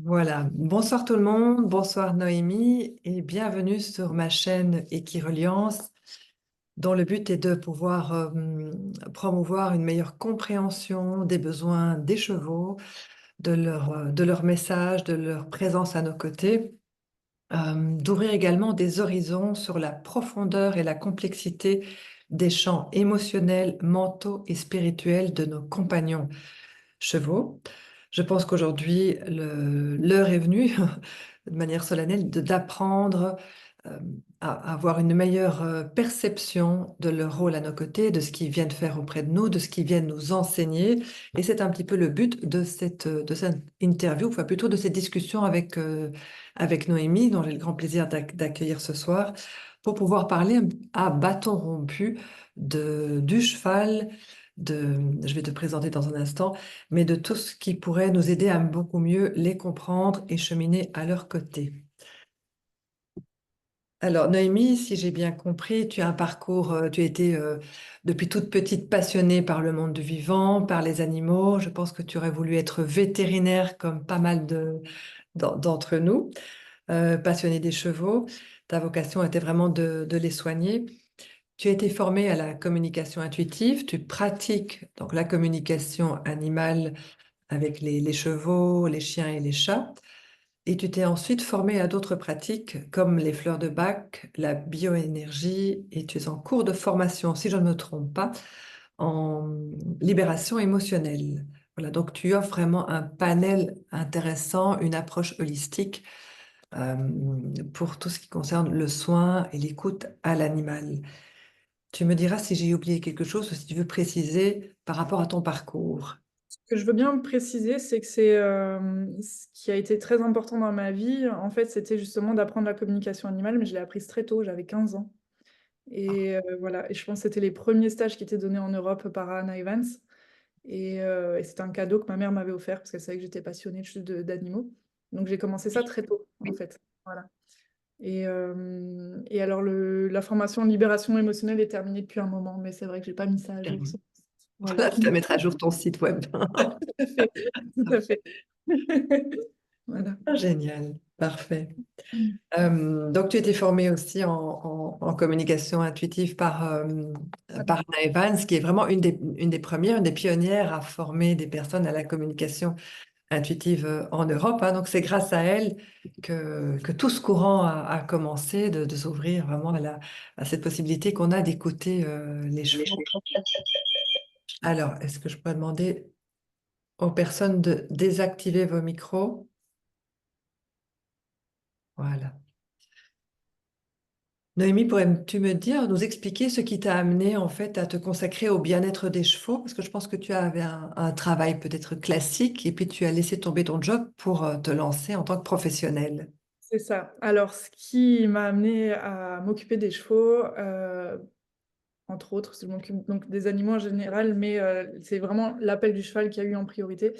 Voilà, bonsoir tout le monde, bonsoir Noémie et bienvenue sur ma chaîne Équireliance dont le but est de pouvoir promouvoir une meilleure compréhension des besoins des chevaux, de leur message, de leur présence à nos côtés, d'ouvrir également des horizons sur la profondeur et la complexité des champs émotionnels, mentaux et spirituels de nos compagnons chevaux. Je pense qu'aujourd'hui, l'heure est venue, de manière solennelle, d'apprendre euh, à avoir une meilleure perception de leur rôle à nos côtés, de ce qu'ils viennent faire auprès de nous, de ce qu'ils viennent nous enseigner. Et c'est un petit peu le but de cette interview, enfin plutôt de cette discussion avec Noémie, dont j'ai le grand plaisir d'accueillir ce soir, pour pouvoir parler à bâton rompu du cheval. Je vais te présenter dans un instant, mais de tout ce qui pourrait nous aider à beaucoup mieux les comprendre et cheminer à leur côté. Alors, Noémie, si j'ai bien compris, tu as un parcours, tu as été depuis toute petite passionnée par le monde du vivant, par les animaux. Je pense que tu aurais voulu être vétérinaire comme pas mal d'entre nous, passionnée des chevaux. Ta vocation était vraiment de les soigner. Tu as été formée à la communication intuitive, tu pratiques donc la communication animale avec les chevaux, les chiens et les chats. Et tu t'es ensuite formé à d'autres pratiques comme les fleurs de bac, la bioénergie, et tu es en cours de formation, si je ne me trompe pas, en libération émotionnelle. Voilà, donc tu offres vraiment un panel intéressant, une approche holistique euh, pour tout ce qui concerne le soin et l'écoute à l'animal. Tu me diras si j'ai oublié quelque chose ou si tu veux préciser par rapport à ton parcours. Ce que je veux bien préciser, c'est que c'est ce qui a été très important dans ma vie. En fait, c'était justement d'apprendre la communication animale, mais je l'ai apprise très tôt, j'avais 15 ans. Et voilà, et je pense que c'était les premiers stages qui étaient donnés en Europe par Anna Evans. Et c'était un cadeau que ma mère m'avait offert parce qu'elle savait que j'étais passionnée d'animaux. Donc j'ai commencé ça très tôt, en fait. Voilà. Et alors, la formation en libération émotionnelle est terminée depuis un moment, mais c'est vrai que j'ai pas mis ça à jour. Voilà. Voilà, tu vas mettre à jour ton site web. Tout à fait. Tout à fait. Voilà. Ah, génial, parfait. Donc, tu étais formée aussi en communication intuitive par Anna Evans, qui est vraiment une des premières, une des pionnières à former des personnes à la communication intuitive en Europe, hein. Donc, c'est grâce à elle que tout ce courant a commencé de s'ouvrir vraiment à cette possibilité qu'on a d'écouter les chevaux. Alors, est-ce que je peux demander aux personnes de désactiver vos micros? Voilà. Noémie, pourrais-tu me dire, nous expliquer ce qui t'a amené en fait à te consacrer au bien-être des chevaux? Parce que je pense que tu avais un travail peut-être classique et puis tu as laissé tomber ton job pour te lancer en tant que professionnelle. C'est ça. Alors, ce qui m'a amené à m'occuper des chevaux, entre autres, je m'occupe donc des animaux en général, mais c'est vraiment l'appel du cheval qui a eu en priorité.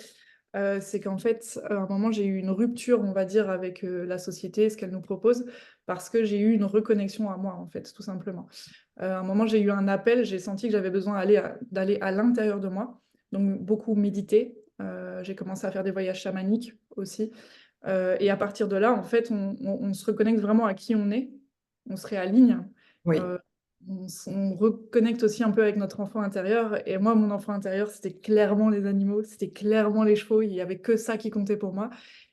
C'est qu'en fait, à un moment, j'ai eu une rupture, on va dire, avec la société, ce qu'elle nous propose, parce que j'ai eu une reconnexion à moi, en fait, tout simplement. À un moment, j'ai eu un appel, j'ai senti que j'avais besoin d'aller à l'intérieur de moi, donc beaucoup méditer. J'ai commencé à faire des voyages chamaniques aussi. Et à partir de là, en fait, on se reconnecte vraiment à qui on est, on se réaligne. Oui, Euh, on reconnecte aussi un peu avec notre enfant intérieur. Et moi, mon enfant intérieur, c'était clairement les animaux, c'était clairement les chevaux. Il n'y avait que ça qui comptait pour moi.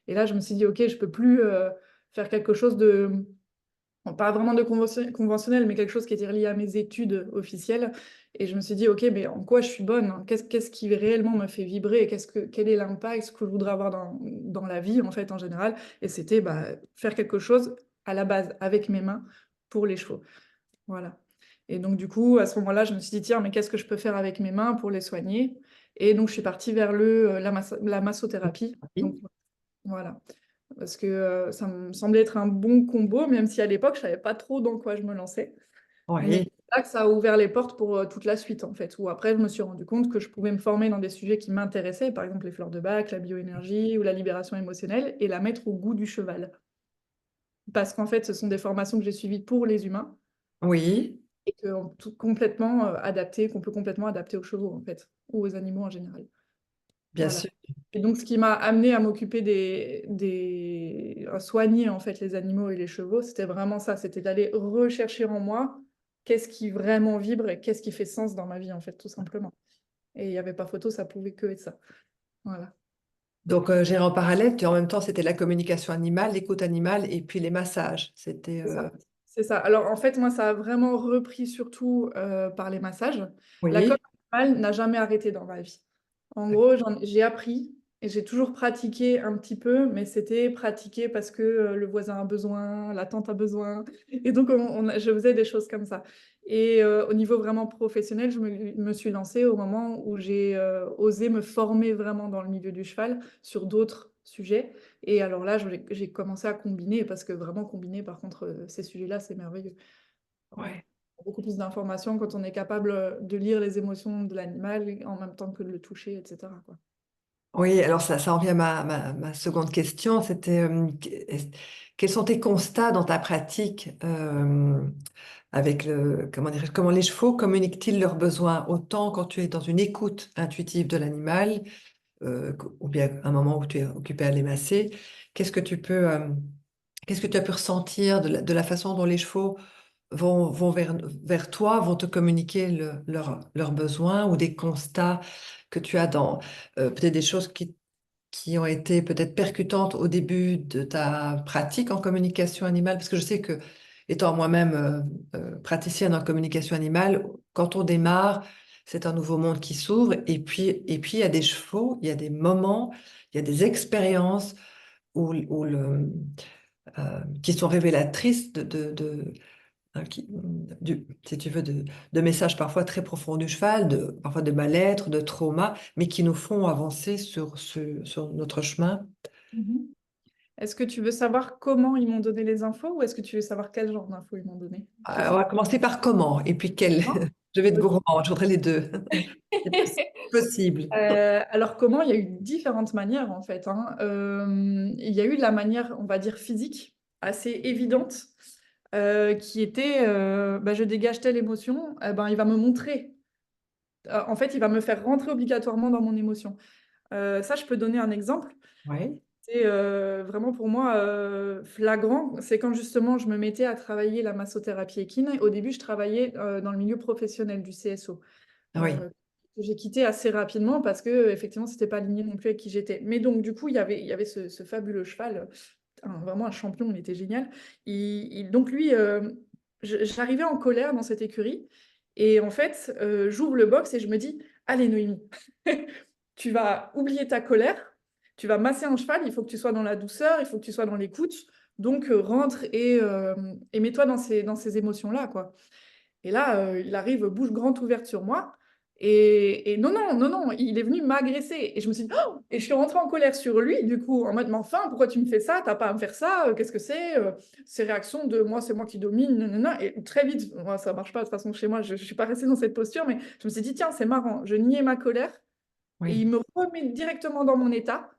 Et là, je me suis dit, OK, je peux plus faire quelque chose de, bon, pas vraiment de conventionnel, mais quelque chose qui était lié à mes études officielles. Et je me suis dit, OK, mais en quoi je suis bonne, hein? Qu'est-ce qui réellement me fait vibrer? Et quel est l'impact que je voudrais avoir dans la vie, en fait, en général? Et c'était bah, faire quelque chose à la base, avec mes mains, pour les chevaux. Voilà. Et donc, du coup, à ce moment-là, je me suis dit, tiens, mais qu'est-ce que je peux faire avec mes mains pour les soigner? Et donc, je suis partie vers la massothérapie. Donc, oui, voilà. Parce que ça me semblait être un bon combo, même si à l'époque, je savais pas trop dans quoi je me lançais. Mais oui, c'est là que ça a ouvert les portes pour toute la suite, en fait, où après, je me suis rendu compte que je pouvais me former dans des sujets qui m'intéressaient, par exemple les fleurs de bac, la bioénergie ou la libération émotionnelle, et la mettre au goût du cheval. Parce qu'en fait, ce sont des formations que j'ai suivies pour les humains oui, et qu'on peut complètement adapter aux chevaux, en fait, ou aux animaux en général. bien Voilà. sûr, Et donc, ce qui m'a amené à m'occuper à soigner en fait les animaux et les chevaux, c'était vraiment ça, c'était d'aller rechercher en moi qu'est-ce qui vraiment vibre et qu'est-ce qui fait sens dans ma vie en fait, tout simplement. Et il n'y avait pas photo, ça pouvait que être ça. Voilà. Donc, gérer en parallèle, en même temps, c'était la communication animale, l'écoute animale et puis les massages. C'était C'est ça. C'est ça. Alors en fait, moi, ça a vraiment repris surtout par les massages. La com oui, animale n'a jamais arrêté dans ma vie. En gros, j'ai appris et j'ai toujours pratiqué un petit peu, mais c'était pratiquer parce que le voisin a besoin, la tante a besoin. Et donc, je faisais des choses comme ça. Et au niveau vraiment professionnel, me suis lancée au moment où j'ai osé me former vraiment dans le milieu du cheval sur d'autres sujets. Et alors là, j'ai commencé à combiner, parce que vraiment combiner, par contre, ces sujets-là, c'est merveilleux. Voilà. ouais. Beaucoup plus d'informations quand on est capable de lire les émotions de l'animal en même temps que de le toucher, etc., quoi. Oui, alors ça en vient à ma seconde question. C'était quels sont tes constats dans ta pratique avec comment dire, comment les chevaux communiquent-ils leurs besoins autant quand tu es dans une écoute intuitive de l'animal ou bien un moment où tu es occupé à les masser? Qu'est-ce que tu peux, qu'est-ce que tu as pu ressentir de la façon dont les chevaux vont vers toi, vont te communiquer leurs besoins ou des constats que tu as dans peut-être des choses qui ont été peut-être percutantes au début de ta pratique en communication animale, parce que je sais que, étant moi-même praticienne en communication animale, quand on démarre, c'est un nouveau monde qui s'ouvre, et puis il y a des chevaux, il y a des moments, il y a des expériences qui sont révélatrices si tu veux, de messages parfois très profonds du cheval, parfois de mal-être, de trauma, mais qui nous font avancer sur notre chemin. Mhm. Est-ce que tu veux savoir comment ils m'ont donné les infos ou est-ce que tu veux savoir quel genre d'infos ils m'ont donné? On va commencer par comment, et puis quel. Non. Je vais être Ok. gourmand, je voudrais les deux. C'est possible. Alors comment? Il y a eu différentes manières en fait, hein. Il y a eu la manière, on va dire, physique, assez évidente, qui était, bah, je dégage telle émotion, eh ben, il va me montrer. En fait, il va me faire rentrer obligatoirement dans mon émotion. Ça, je peux donner un exemple. Oui, C'est vraiment pour moi flagrant. C'est quand justement je me mettais à travailler la massothérapie équine. Au début, je travaillais dans le milieu professionnel du CSO. oui, Que j'ai quitté assez rapidement parce que effectivement, c'était pas aligné non plus avec qui j'étais. Mais donc, du coup, il y avait ce fabuleux cheval, vraiment un champion, il était génial. Donc, lui, j'arrivais en colère dans cette écurie. Et en fait, j'ouvre le box et je me dis, allez, Noémie, tu vas oublier ta colère, tu vas masser un cheval, il faut que tu sois dans la douceur, il faut que tu sois dans l'écoute. Donc, rentre et mets-toi dans ces émotions-là, quoi. Et là, il arrive, bouche grande ouverte sur moi. Et non, non, non, non, il est venu m'agresser. Et je me suis dit, oh! Et je suis rentrée en colère sur lui, du coup, en mode, mais enfin, pourquoi tu me fais ça? T'as pas à me faire ça, qu'est-ce que c'est? Ces réactions de moi, c'est moi qui domine, nanana. Et très vite, moi, ça marche pas de toute façon chez moi, je suis pas restée dans cette posture, mais je me suis dit, tiens, c'est marrant, je niais ma colère et il oui, me remet directement dans mon état.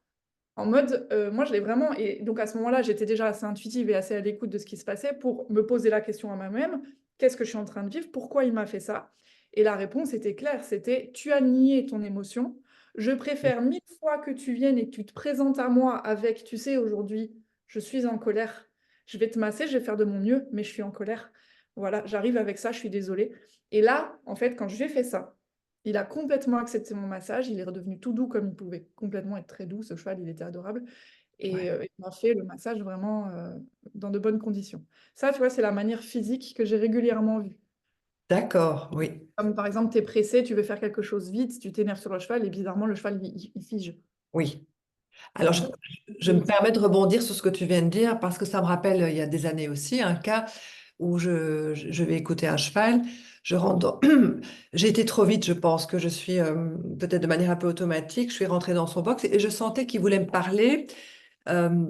En mode, moi, je l'ai vraiment. Et donc, à ce moment-là, j'étais déjà assez intuitive et assez à l'écoute de ce qui se passait pour me poser la question à moi-même, qu'est-ce que je suis en train de vivre? Pourquoi il m'a fait ça? Et la réponse était claire, c'était, tu as nié ton émotion. Je préfère 1000 fois que tu viennes et que tu te présentes à moi avec, tu sais, aujourd'hui, je suis en colère. Je vais te masser, je vais faire de mon mieux, mais je suis en colère. Voilà, j'arrive avec ça, je suis désolée. Et là, en fait, quand j'ai fait ça, il a complètement accepté mon massage, il est redevenu tout doux comme il pouvait complètement être très doux, ce cheval, il était adorable. Et ouais. il m'a fait le massage vraiment dans de bonnes conditions. Ça, tu vois, c'est la manière physique que j'ai régulièrement vue. D'accord, oui, Comme par exemple, tu es pressé, tu veux faire quelque chose vite, tu t'énerves sur le cheval et bizarrement, le cheval, il fige. oui. Alors, Voilà. je me permets de rebondir sur ce que tu viens de dire parce que ça me rappelle, il y a des années aussi, un cas où je vais écouter un cheval. Je rentre dans... J'ai été trop vite, je pense que je suis, peut-être de manière un peu automatique, je suis rentrée dans son box et je sentais qu'il voulait me parler, euh,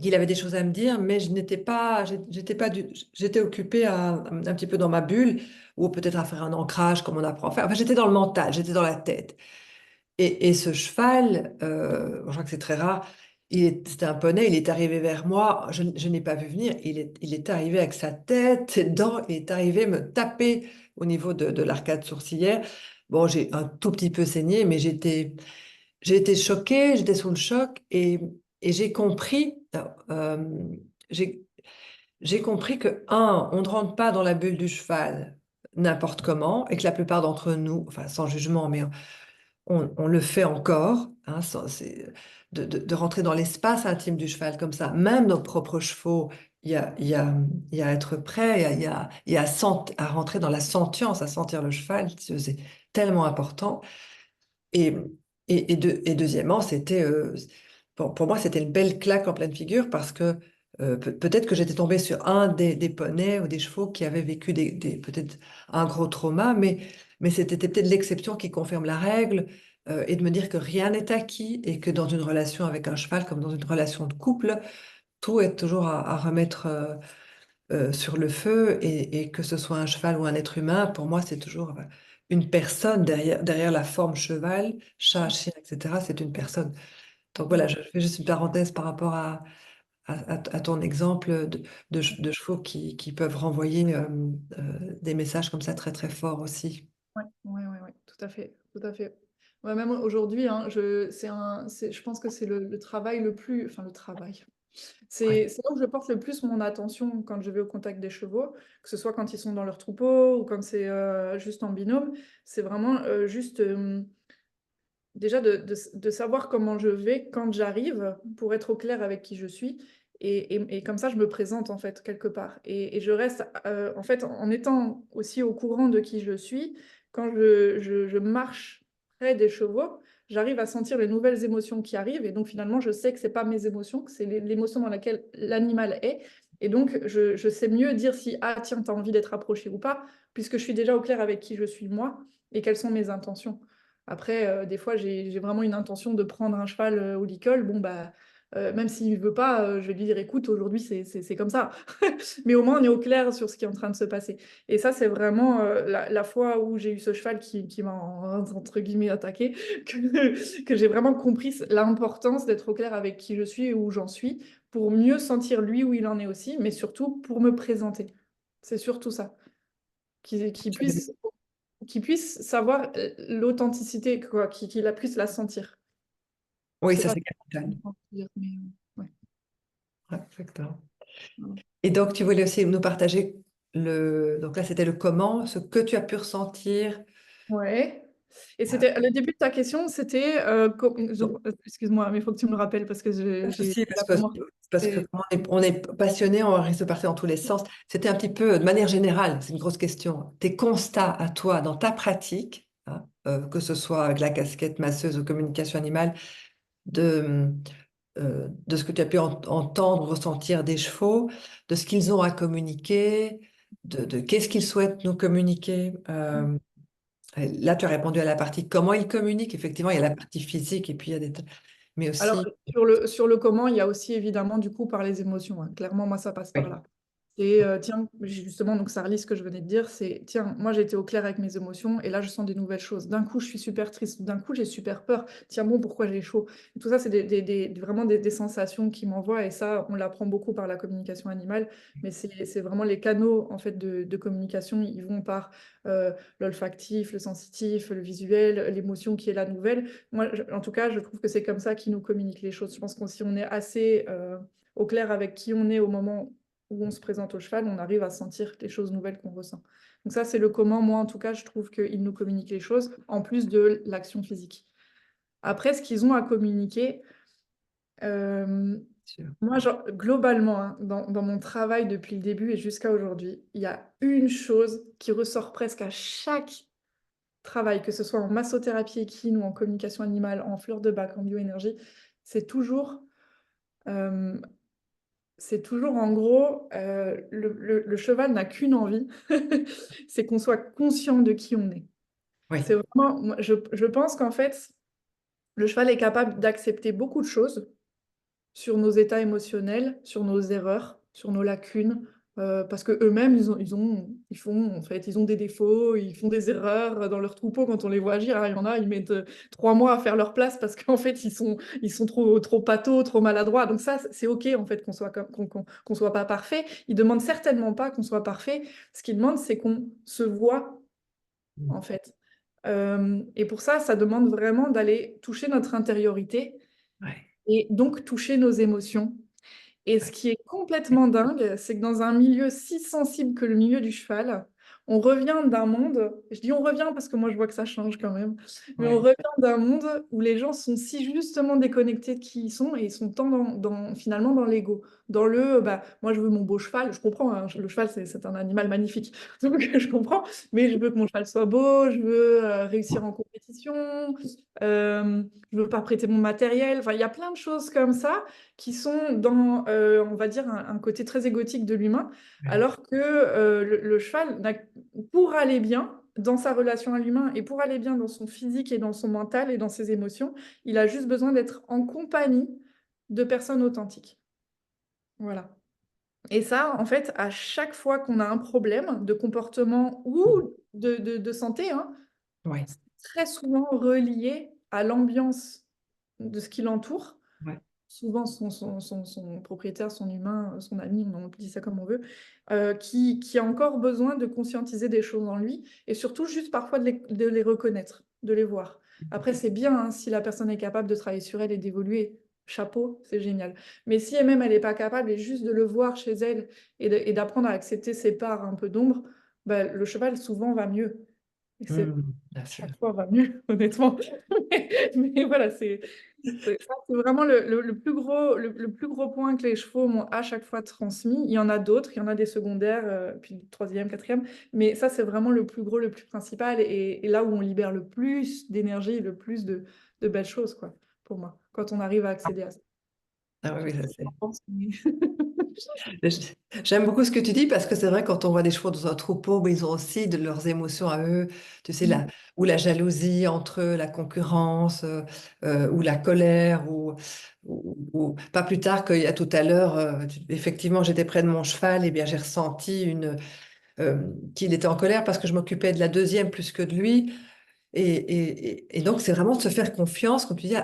qu'il avait des choses à me dire, mais je n'étais pas, j'étais pas j'étais occupée un petit peu dans ma bulle ou peut-être à faire un ancrage comme on apprend à faire. Enfin, j'étais dans le mental, j'étais dans la tête. Et ce cheval, je crois que c'est très rare, c'était un poney, il est arrivé vers moi, je n'ai pas vu venir, il est arrivé avec sa tête, ses dents, il est arrivé me taper au niveau de l'arcade sourcilière. Bon, j'ai un tout petit peu saigné, mais j'ai été choquée, j'étais sous le choc et j'ai compris, j'ai j'ai compris que, on ne rentre pas dans la bulle du cheval n'importe comment et que la plupart d'entre nous, enfin sans jugement, mais on le fait encore, hein, de rentrer dans l'espace intime du cheval comme ça. Même nos propres chevaux, il y a à être prêt, il y a à rentrer dans la sentience, à sentir le cheval, c'est tellement important. Et, et deuxièmement, pour moi, c'était une belle claque en pleine figure parce que peut-être que j'étais tombée sur un des poneys ou des chevaux qui avaient vécu peut-être un gros trauma, mais c'était peut-être l'exception qui confirme la règle, et de me dire que rien n'est acquis et que dans une relation avec un cheval, comme dans une relation de couple, tout est toujours à remettre sur le feu et que ce soit un cheval ou un être humain, pour moi, c'est toujours une personne derrière la forme cheval, chat, chien, etc. C'est une personne. Donc voilà, je fais juste une parenthèse par rapport à ton exemple de chevaux qui peuvent renvoyer des messages comme ça très très forts aussi. Ouais, ouais, ouais, ouais, tout à fait, tout à fait. Ouais, même aujourd'hui, hein, je pense que c'est le travail le plus, enfin le travail. Ouais. C'est là où je porte le plus mon attention quand je vais au contact des chevaux, que ce soit quand ils sont dans leur troupeau ou quand c'est juste en binôme. C'est vraiment juste déjà de savoir comment je vais quand j'arrive pour être au clair avec qui je suis. Et comme ça, je me présente en fait quelque part. Et je reste en fait en étant aussi au courant de qui je suis. Quand je marche près des chevaux, j'arrive à sentir les nouvelles émotions qui arrivent. Et donc finalement, je sais que c'est pas mes émotions, que c'est l'émotion dans laquelle l'animal est. Et donc, je sais mieux dire si, ah tiens, tu as envie d'être approché ou pas, puisque je suis déjà au clair avec qui je suis moi et quelles sont mes intentions. Après, des fois, j'ai vraiment une intention de prendre un cheval au licol. Bon, bah, même s'il veut pas, je vais lui dire, écoute, aujourd'hui, c'est comme ça. Mais au moins, on est au clair sur ce qui est en train de se passer. Et ça, c'est vraiment la fois où j'ai eu ce cheval qui m'a, entre guillemets, attaqué, que j'ai vraiment compris l'importance d'être au clair avec qui je suis et où j'en suis, pour mieux sentir lui où il en est aussi, mais surtout pour me présenter. C'est surtout ça. Qu'il puisse savoir l'authenticité, quoi, qu'il a puisse la sentir. Je Oui, sais ça pas c'est capital. comment dire, mais ouais. Ouais, exactement. Voilà. Et donc, tu voulais aussi nous partager donc là, c'était le comment, ce que tu as pu ressentir. Ouais. Et Voilà. c'était le début de ta question, c'était excuse-moi, mais il faut que tu me le rappelles parce que Pas de j'ai souci, la mémoire. parce que Et- comme on est passionné, on risque de partir dans tous les sens. C'était un petit peu, de manière générale, c'est une grosse question. Tes constats à toi dans ta pratique, hein, que ce soit avec la casquette masseuse ou communication animale, de, de ce que tu as pu entendre, ressentir des chevaux, de ce qu'ils ont à communiquer, de qu'est-ce qu'ils souhaitent nous communiquer. Là, tu as répondu à la partie comment ils communiquent. Effectivement, il y a la partie physique et puis il y a mais Alors, aussi. sur le comment, il y a aussi évidemment du coup par les émotions, hein. Clairement, moi, ça passe par Oui. là. Et tiens, justement, donc ça relie ce que je venais de dire, c'est, tiens, moi j'ai été au clair avec mes émotions et là je sens des nouvelles choses. D'un coup, je suis super triste, d'un coup, j'ai super peur. Tiens, bon, pourquoi j'ai chaud? Et tout ça, c'est vraiment des sensations qui m'envoient et ça, on l'apprend beaucoup par la communication animale, mais c'est vraiment les canaux en fait de communication, ils vont par l'olfactif, le sensitif, le visuel, l'émotion qui est la nouvelle. Moi, en tout cas, je trouve que c'est comme ça qu'ils nous communiquent les choses. Je pense qu'on si on est assez au clair avec qui on est au moment où on se présente au cheval, on arrive à sentir les choses nouvelles qu'on ressent. Donc ça, c'est le comment. Moi, en tout cas, je trouve qu'ils nous communiquent les choses, en plus de l'action physique. Après, ce qu'ils ont à communiquer, euh, Sûr. moi, genre, globalement, hein, dans mon travail depuis le début et jusqu'à aujourd'hui, il y a une chose qui ressort presque à chaque travail, que ce soit en massothérapie équine ou en communication animale, en fleur de bac, en bioénergie, c'est toujours euh, c'est toujours en gros, le cheval n'a qu'une envie, c'est qu'on soit conscient de qui on est. Oui. C'est vraiment, je pense qu'en fait, le cheval est capable d'accepter beaucoup de choses sur nos états émotionnels, sur nos erreurs, sur nos lacunes, parce que eux-mêmes, ils ont des défauts, ils font des erreurs dans leur troupeau quand on les voit agir. Alors, il y en a, ils mettent 3 mois à faire leur place parce qu'en fait, ils sont trop pâteaux, trop maladroits. Donc ça, c'est OK en fait qu'on soit pas parfait. Ils demandent certainement pas qu'on soit parfait. Ce qu'ils demandent, c'est qu'on se voit en fait. Et pour ça, ça demande vraiment d'aller toucher notre intériorité Ouais. et donc toucher nos émotions. Et ce qui est complètement dingue, c'est que dans un milieu si sensible que le milieu du cheval, on revient d'un monde, je dis on revient parce que moi je vois que ça change quand même, mais on Ouais. revient d'un monde où les gens sont si justement déconnectés de qui ils sont et ils sont tant finalement dans l'ego, dans le bah, moi je veux mon beau cheval, je comprends, hein, le cheval c'est un animal magnifique, donc je comprends, mais je veux que mon cheval soit beau, je veux réussir en compétition, je veux pas prêter mon matériel, enfin il y a plein de choses comme ça qui sont dans, on va dire, un côté très égotique de l'humain, Ouais. alors que le cheval, pour aller bien dans sa relation à l'humain et pour aller bien dans son physique et dans son mental et dans ses émotions, il a juste besoin d'être en compagnie de personnes authentiques. Voilà. Et ça, en fait, à chaque fois qu'on a un problème de comportement ou de santé, hein, Ouais. c'est très souvent relié à l'ambiance de ce qui l'entoure, Ouais. souvent son propriétaire, son humain, son ami, on dit ça comme on veut, qui a encore besoin de conscientiser des choses en lui et surtout juste parfois de les reconnaître, de les voir. Après, c'est bien hein, si la personne est capable de travailler sur elle et d'évoluer, chapeau, c'est génial. Mais si elle-même, elle n'est pas capable et juste de le voir chez elle et d'apprendre à accepter ses parts un peu d'ombre, bah, le cheval souvent va mieux. Et c'est Bien sûr. chaque fois va mieux, honnêtement. Mais voilà, ça, c'est vraiment le plus gros, le plus gros point que les chevaux m'ont à chaque fois transmis. Il y en a d'autres, il y en a des secondaires, puis troisième, quatrième, mais ça, c'est vraiment le plus gros, le plus principal, et là où on libère le plus d'énergie, le plus de belles choses, quoi, pour moi, quand on arrive à accéder à ça. Ah Je oui, sais pas ça ce que c'est. t'en penses, mais- J'aime beaucoup ce que tu dis parce que c'est vrai quand on voit des chevaux dans un troupeau, mais ils ont aussi de leurs émotions à eux, tu sais, Mm. ou la jalousie entre eux, la concurrence, ou la colère, pas plus tard qu'il y a tout à l'heure, effectivement, j'étais près de mon cheval, et bien j'ai ressenti qu'il était en colère parce que je m'occupais de la deuxième plus que de lui. Et donc, c'est vraiment de se faire confiance, comme tu dis,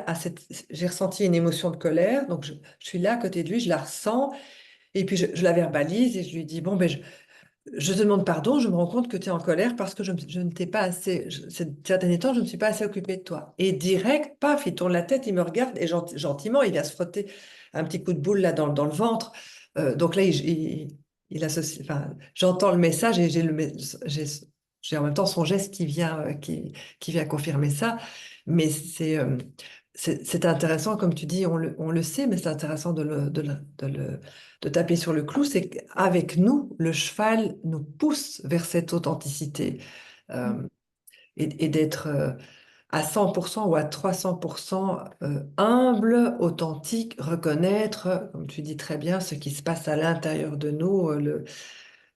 j'ai ressenti une émotion de colère, donc je suis là à côté de lui, je la ressens. Et puis je la verbalise et je lui dis, bon, ben, je te demande pardon, je me rends compte que tu es en colère parce que je ne t'ai pas assez, ces derniers temps, je ne me suis pas assez occupée de toi. Et direct, paf, il tourne la tête, il me regarde et gentiment, il vient se frotter un petit coup de boule là dans le ventre. Donc là, il associe, enfin, j'entends le message et j'ai en même temps son geste qui vient confirmer ça. Mais c'est intéressant, comme tu dis, on le sait, mais c'est intéressant de taper sur le clou, c'est qu'avec nous, le cheval nous pousse vers cette authenticité Mm. euh, et d'être à 100% ou à 300% humble, authentique, reconnaître, comme tu dis très bien, ce qui se passe à l'intérieur de nous.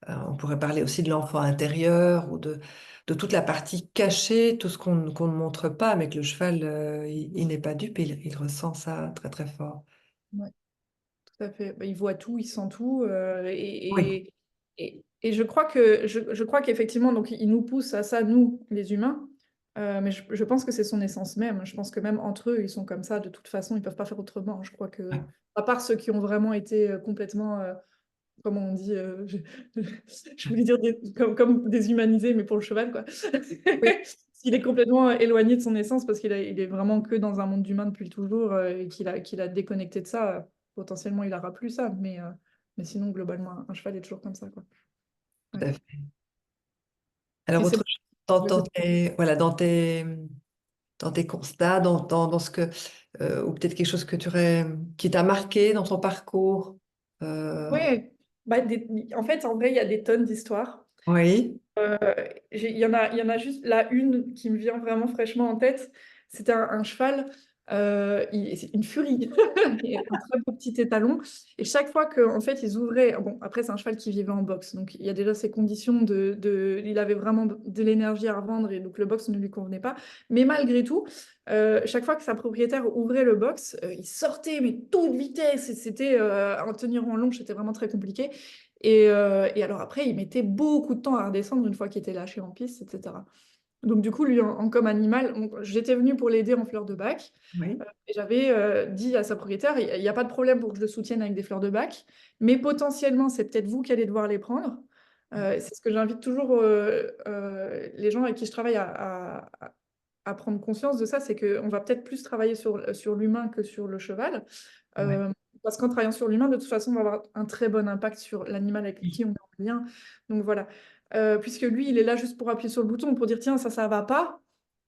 On pourrait parler aussi de l'enfant intérieur ou de toute la partie cachée, tout ce qu'on ne montre pas, mais que le cheval, il n'est pas dupe, il ressent ça très très fort. Ouais. Tout à fait. Bah, il voit tout, il sent tout. Oui. Et je crois qu'effectivement, donc, il nous pousse à ça, nous, les humains. Mais je pense que c'est son essence même. Je pense que même entre eux, ils sont comme ça. De toute façon, ils peuvent pas faire autrement. Je crois que, à part ceux qui ont vraiment été complètement, comment on dit, je voulais dire comme déshumanisés, mais pour le cheval, quoi. Oui, S'il est complètement éloigné de son essence parce il est vraiment que dans un monde d'humains depuis toujours et qu'il a déconnecté de ça, potentiellement il n'aura plus ça. Mais sinon, globalement, un cheval est toujours comme ça, quoi. tout Ouais. à fait. Alors, Et c'est autre bon, chose, le côté- voilà, dans tes constats, dans ce que, ou peut-être quelque chose qui t'a marqué dans ton parcours. Euh, Ouais, bah, en fait, en vrai, il y a des tonnes d'histoires. oui, Euh, il y en a juste là une qui me vient vraiment fraîchement en tête. C'était un cheval, c'est une furie, et un très beau petit étalon. Et chaque fois qu'en fait ils ouvraient, bon après c'est un cheval qui vivait en boxe, donc il y a déjà ces conditions il avait vraiment de l'énergie à revendre et donc le box ne lui convenait pas. Mais malgré tout, chaque fois que sa propriétaire ouvrait le box, il sortait mais toute vitesse et c'était en tenir en long, c'était vraiment très compliqué. Et alors après, il mettait beaucoup de temps à redescendre une fois qu'il était lâché en piste, etc. Donc du coup, lui, comme animal, j'étais venue pour l'aider en fleurs de bac. oui, Et j'avais dit à sa propriétaire, il n'y a pas de problème pour que je le soutienne avec des fleurs de bac, mais potentiellement, c'est peut-être vous qui allez devoir les prendre. C'est ce que j'invite toujours les gens avec qui je travaille à prendre conscience de ça, c'est qu'on va peut-être plus travailler sur l'humain que sur le cheval. Ouais. Euh, Parce qu'en travaillant sur l'humain, de toute façon, on va avoir un très bon impact sur l'animal avec qui on est en lien. Donc voilà. Puisque lui, il est là juste pour appuyer sur le bouton, pour dire, tiens, ça va pas.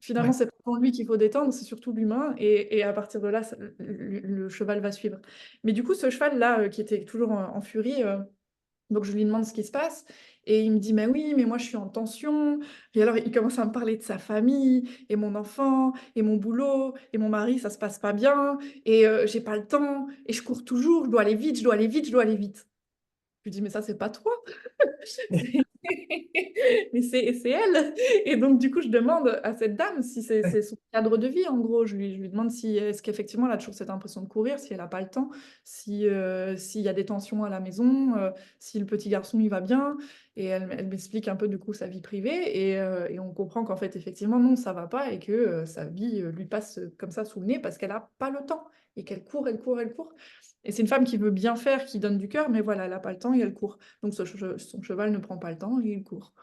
Finalement, Ouais. c'est pas pour lui qu'il faut détendre, c'est surtout l'humain. Et à partir de là, le cheval va suivre. Mais du coup, ce cheval-là, qui était toujours en furie, donc je lui demande ce qui se passe et il me dit mais oui mais moi je suis en tension et alors il commence à me parler de sa famille et mon enfant et mon boulot et mon mari ça se passe pas bien et j'ai pas le temps et je cours toujours je dois aller vite je dois aller vite je dois aller vite. Je lui dis mais ça c'est pas toi. C'est- Mais c'est elle. Et donc, du coup, je demande à cette dame si Ouais. c'est son cadre de vie, en gros. Je lui demande si est-ce qu'effectivement, elle a toujours cette impression de courir, si elle n'a pas le temps, si, s'il y a des tensions à la maison, si le petit garçon, il va bien. Et elle m'explique un peu, du coup, sa vie privée. Et on comprend qu'en fait, effectivement, non, ça va pas et que sa vie lui passe comme ça sous le nez parce qu'elle n'a pas le temps et qu'elle court, elle court, elle court. Et c'est une femme qui veut bien faire, qui donne du cœur, mais voilà, elle n'a pas le temps et elle court. Donc son cheval ne prend pas le temps et il court.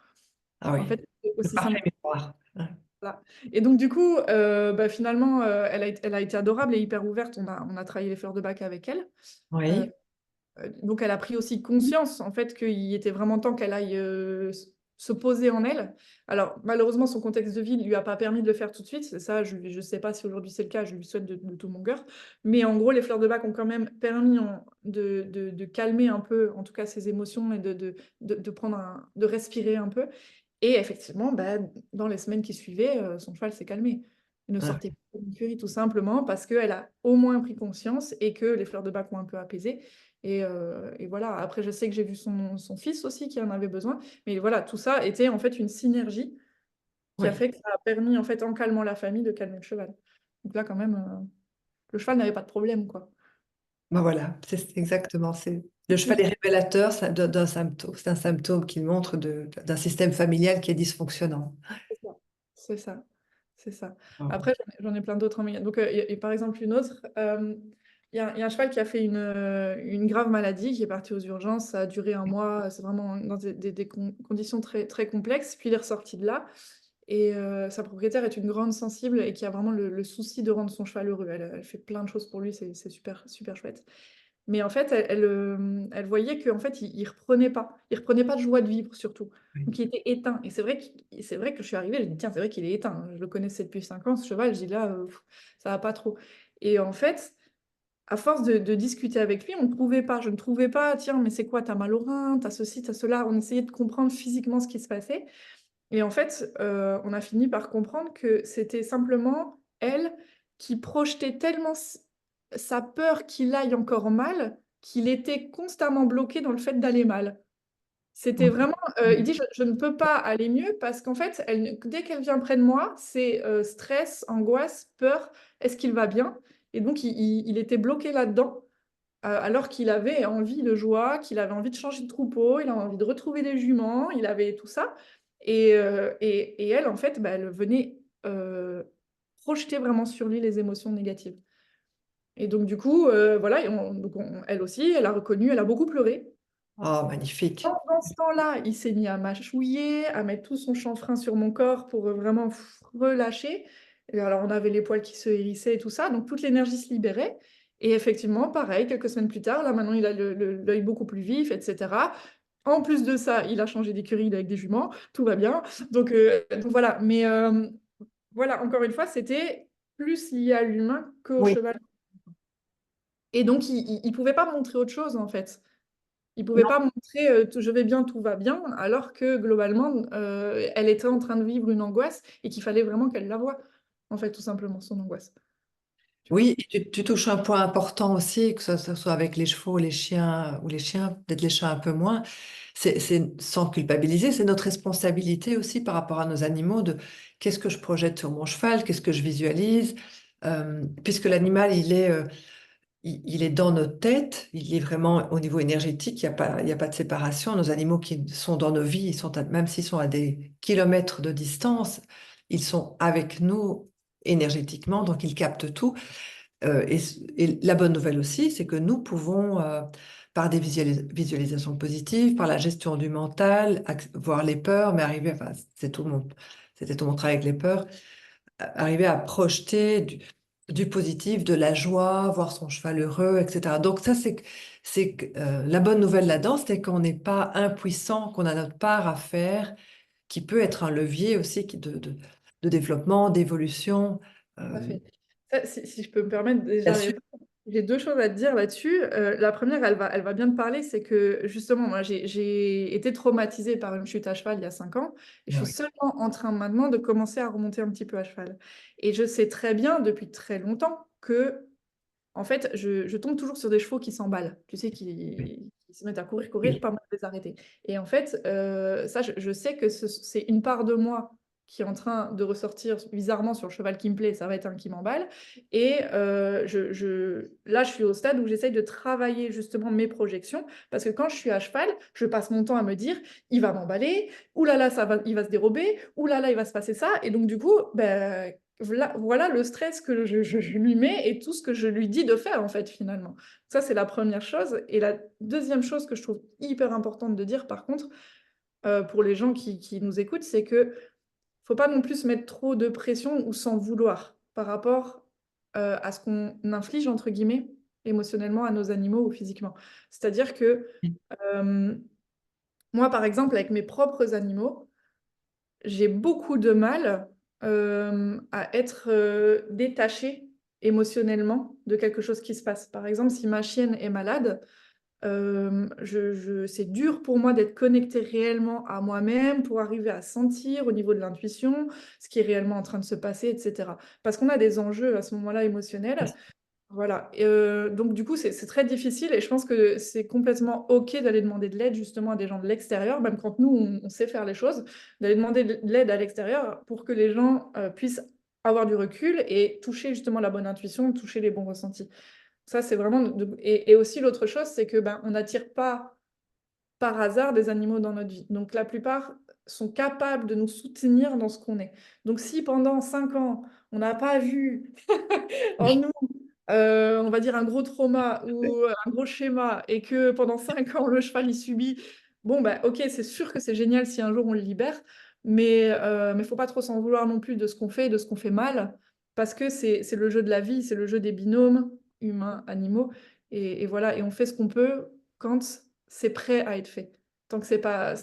Ah En oui, fait, c'est le aussi parfait simple miroir. Ouais. que ça. Et donc du coup, bah, finalement, elle a été adorable et hyper ouverte. On a travaillé les fleurs de bac avec elle. Euh, Oui, donc elle a pris aussi conscience en fait qu'il était vraiment temps qu'elle aille se poser en elle. Alors malheureusement, son contexte de vie ne lui a pas permis de le faire tout de suite. C'est ça, je ne sais pas si aujourd'hui c'est le cas, je lui souhaite de tout mon cœur. Mais en gros, les fleurs de bac ont quand même permis de calmer un peu, en tout cas, ses émotions et de respirer un peu. Et effectivement, bah, dans les semaines qui suivaient, son cheval s'est calmé. Il ne ah, sortait pas de l'écurie tout simplement parce qu'elle a au moins pris conscience et que les fleurs de bac ont un peu apaisé. Et voilà, après, je sais que j'ai vu son fils aussi qui en avait besoin. Mais voilà, tout ça était en fait une synergie qui a oui. fait que ça a permis, en fait, en calmant la famille, de calmer le cheval. Donc là, quand même, le cheval n'avait pas de problème, quoi. Ben voilà, c'est exactement. Le cheval est révélateur d'un symptôme. C'est un symptôme qui montre d'un système familial qui est dysfonctionnant. C'est ça. C'est ça. C'est ça. Ah. Après, j'en ai plein d'autres. Hein, donc, et par exemple, une autre, il y a un cheval qui a fait une grave maladie, qui est parti aux urgences. Ça a duré un mois. C'est vraiment dans des conditions très, très complexes. Puis il est ressorti de là. Et sa propriétaire est une grande sensible et qui a vraiment le souci de rendre son cheval heureux. Elle fait plein de choses pour lui. C'est super, super chouette. Mais en fait, elle voyait qu'en fait, il reprenait pas. Il reprenait pas de joie de vivre, surtout. Oui. Donc, il était éteint. Et c'est vrai que je suis arrivée, je me dis, tiens, c'est vrai qu'il est éteint. Je le connaissais depuis 5 ans, ce cheval. Je dis, là, ça va pas trop. Et en fait, à force de discuter avec lui, on ne trouvait pas. Je ne trouvais pas, tiens, mais c'est quoi? T'as mal au rein, t'as ceci, t'as cela. On essayait de comprendre physiquement ce qui se passait. Et en fait, on a fini par comprendre que c'était simplement elle qui projetait tellement sa peur qu'il aille encore mal, qu'il était constamment bloqué dans le fait d'aller mal. C'était vraiment, il dit, je ne peux pas aller mieux parce qu'en fait, dès qu'elle vient près de moi, c'est stress, angoisse, peur, est-ce qu'il va bien? Et donc, il était bloqué là-dedans, alors qu'il avait envie de joie, qu'il avait envie de changer de troupeau, il avait envie de retrouver des juments, il avait tout ça. Et elle, en fait, bah, elle venait projeter vraiment sur lui les émotions négatives. Et donc, du coup, voilà, elle aussi, elle a reconnu, elle a beaucoup pleuré. Oh, magnifique. Dans ce temps-là, il s'est mis à mâchouiller, à mettre tout son chanfrein sur mon corps pour vraiment relâcher. Et alors, on avait les poils qui se hérissaient et tout ça, donc toute l'énergie se libérait. Et effectivement, pareil, quelques semaines plus tard, là maintenant, il a l'œil beaucoup plus vif, etc. En plus de ça, il a changé d'écurie avec des juments, tout va bien. Donc voilà, mais voilà, encore une fois, c'était plus lié à l'humain qu'au Oui. cheval. Et donc, il pouvait pas montrer autre chose, en fait. Il pouvait Non. pas montrer je vais bien, tout va bien, alors que globalement, elle était en train de vivre une angoisse et qu'il fallait vraiment qu'elle la voie, en fait, tout simplement, son angoisse. Tu vois? Oui, et tu touches un point important aussi, que ce soit avec les chevaux, les chiens, ou les chiens, peut-être les chats un peu moins. Sans culpabiliser, c'est notre responsabilité aussi par rapport à nos animaux de qu'est-ce que je projette sur mon cheval, qu'est-ce que je visualise. Puisque l'animal, il est dans notre tête, il est vraiment au niveau énergétique, il y a pas de séparation. Nos animaux qui sont dans nos vies, même s'ils sont à des kilomètres de distance, ils sont avec nous énergétiquement, donc ils captent tout. Et la bonne nouvelle aussi, c'est que nous pouvons par des visualisations positives, par la gestion du mental, voir les peurs, mais arriver, enfin, c'était tout mon travail avec les peurs, arriver à projeter du positif, de la joie, voir son cheval heureux, etc. Donc ça, la bonne nouvelle là-dedans, c'est qu'on n'est pas impuissant, qu'on a notre part à faire, qui peut être un levier aussi de développement, d'évolution. Tout à Euh, fait. Ça, si je peux me permettre, bien déjà, sûr. j'ai deux choses à te dire là-dessus. La première, elle va bien te parler, c'est que justement, moi, j'ai été traumatisée par une chute à cheval il y a 5 ans, et je suis Oui. seulement en train maintenant de commencer à remonter un petit peu à cheval. Et je sais très bien, depuis très longtemps, que, en fait, je tombe toujours sur des chevaux qui s'emballent, tu sais, Oui. qui se mettent à courir, courir, Oui. pas mal de les arrêter. Et en fait, ça, je sais que c'est une part de moi qui est en train de ressortir bizarrement sur le cheval qui me plaît, ça va être un qui m'emballe. Et là, je suis au stade où j'essaye de travailler justement mes projections, parce que quand je suis à cheval, je passe mon temps à me dire, il va m'emballer, oulala, il va se dérober, oulala, il va se passer ça. Et donc, du coup, ben, voilà le stress que je lui mets et tout ce que je lui dis de faire, en fait, finalement. Ça, c'est la première chose. Et la deuxième chose que je trouve hyper importante de dire, par contre, pour les gens qui nous écoutent, c'est que faut pas non plus se mettre trop de pression ou s'en vouloir par rapport à ce qu'on inflige, entre guillemets, émotionnellement à nos animaux ou physiquement. C'est-à-dire que euh, moi, par exemple, avec mes propres animaux, j'ai beaucoup de mal à être détachée émotionnellement de quelque chose qui se passe. Par exemple, si ma chienne est malade, c'est dur pour moi d'être connectée réellement à moi-même pour arriver à sentir au niveau de l'intuition ce qui est réellement en train de se passer, etc. Parce qu'on a des enjeux à ce moment-là émotionnels. Voilà. Et, donc, du coup, c'est très difficile et je pense que c'est complètement OK d'aller demander de l'aide justement à des gens de l'extérieur, même quand nous, on sait faire les choses, d'aller demander de l'aide à l'extérieur pour que les gens puissent avoir du recul et toucher justement la bonne intuition, toucher les bons ressentis. Ça, c'est vraiment... Et aussi, l'autre chose, c'est que ben, on n'attire pas par hasard des animaux dans notre vie. Donc, la plupart sont capables de nous soutenir dans ce qu'on est. Donc, si pendant 5 ans, on n'a pas vu en nous on va dire un gros trauma ou un gros schéma et que pendant 5 ans le cheval il subit, bon bah ok c'est sûr que c'est génial si un jour on le libère, mais faut pas trop s'en vouloir non plus de ce qu'on fait et de ce qu'on fait mal parce que c'est le jeu de la vie, c'est le jeu des binômes humains animaux et voilà et on fait ce qu'on peut quand c'est prêt à être fait. Tant que c'est pas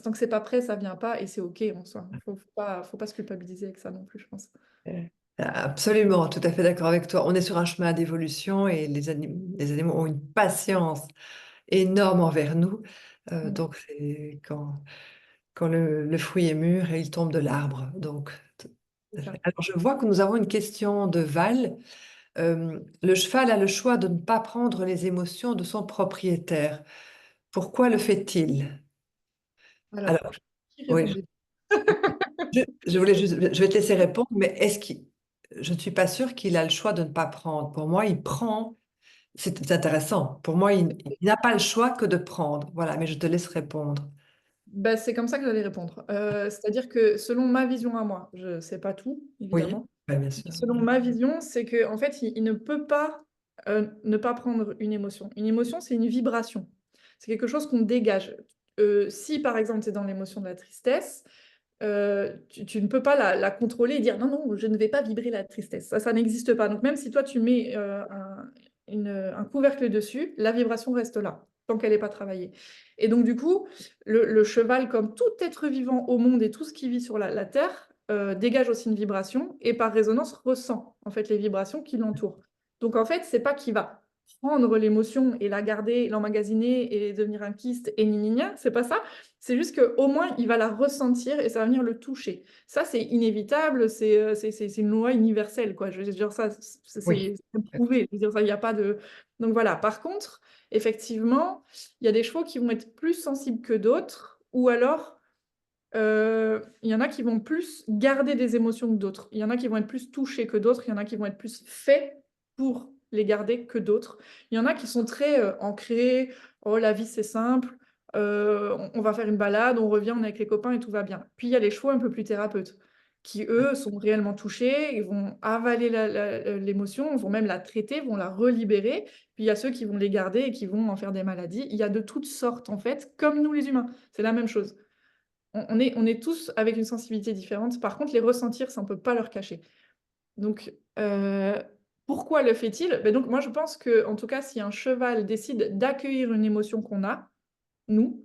prêt ça vient pas et c'est ok en soi. Faut pas se culpabiliser avec ça non plus je pense. Euh, Absolument, tout à fait d'accord avec toi. On est sur un chemin d'évolution et les animaux ont une patience énorme envers nous. Mm, Donc, c'est quand le fruit est mûr et il tombe de l'arbre. Donc, tout c'est à fait. ça. Alors, je vois que nous avons une question de Val. Le cheval a le choix de ne pas prendre les émotions de son propriétaire. Pourquoi le fait-il? Alors, Alors, qui oui, répondait? je vais te laisser répondre, mais je ne suis pas sûre qu'il a le choix de ne pas prendre. Pour moi, il prend. C'est intéressant. Pour moi, il n'a pas le choix que de prendre. Voilà, mais je te laisse répondre. Bah, c'est comme ça que j'allais répondre. C'est-à-dire que selon ma vision à moi, je ne sais pas tout, Oui, évidemment. ouais, bien sûr. Selon ma vision, c'est qu'en fait, il ne peut pas ne pas prendre une émotion. Une émotion, c'est une vibration. C'est quelque chose qu'on dégage. Si, par exemple, tu es dans l'émotion de la tristesse, tu ne peux pas la contrôler et dire non, non, je ne vais pas vibrer la tristesse. Ça n'existe pas. Donc, même si toi, tu mets un couvercle dessus, la vibration reste là, tant qu'elle n'est pas travaillée. Et donc, du coup, le cheval, comme tout être vivant au monde et tout ce qui vit sur la Terre, dégage aussi une vibration et par résonance ressent en fait les vibrations qui l'entourent. Donc, en fait, c'est pas qu'il va prendre l'émotion et la garder, l'emmagasiner et devenir un kyste et gna, c'est pas ça. C'est juste qu'au moins, il va la ressentir et ça va venir le toucher. Ça, c'est inévitable, c'est une loi universelle, quoi. Je veux dire, ça, Oui. c'est prouvé. Je veux dire, ça, il n'y a pas de... Donc voilà. Par contre, effectivement, il y a des chevaux qui vont être plus sensibles que d'autres, ou alors, il y en a qui vont plus garder des émotions que d'autres. Il y en a qui vont être plus touchés que d'autres. Il y en a qui vont être plus faits pour les garder que d'autres. Il y en a qui sont très ancrés. Oh, la vie, c'est simple. On va faire une balade, on revient, on est avec les copains et tout va bien. Puis il y a les chevaux un peu plus thérapeutes. qui, eux, sont réellement touchés, ils vont avaler l'émotion, vont même la traiter, vont la relibérer. Puis il y a ceux qui vont les garder et qui vont en faire des maladies. Il y a de toutes sortes, en fait, comme nous les humains. C'est la même chose. On est tous avec une sensibilité différente. Par contre, les ressentir, ça, on ne peut pas leur cacher. Donc, pourquoi le fait-il? Ben donc, moi, je pense que, en tout cas, si un cheval décide d'accueillir une émotion qu'on a, nous,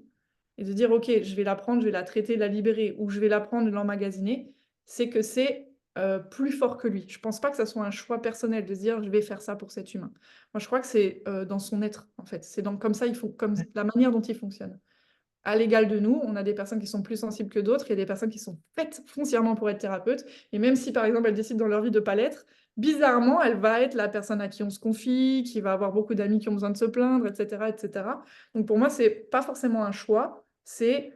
et de dire, OK, je vais la prendre, je vais la traiter, la libérer, ou je vais la prendre, l'emmagasiner, c'est que c'est plus fort que lui. Je pense pas que ça soit un choix personnel de se dire, je vais faire ça pour cet humain. Moi, je crois que c'est dans son être, en fait. C'est comme ça, comme la manière dont il fonctionne. À l'égal de nous, on a des personnes qui sont plus sensibles que d'autres, il y a des personnes qui sont faites foncièrement pour être thérapeutes, et même si par exemple elles décident dans leur vie de ne pas l'être, bizarrement, elle va être la personne à qui on se confie, qui va avoir beaucoup d'amis qui ont besoin de se plaindre, etc., etc. Donc pour moi, c'est pas forcément un choix, c'est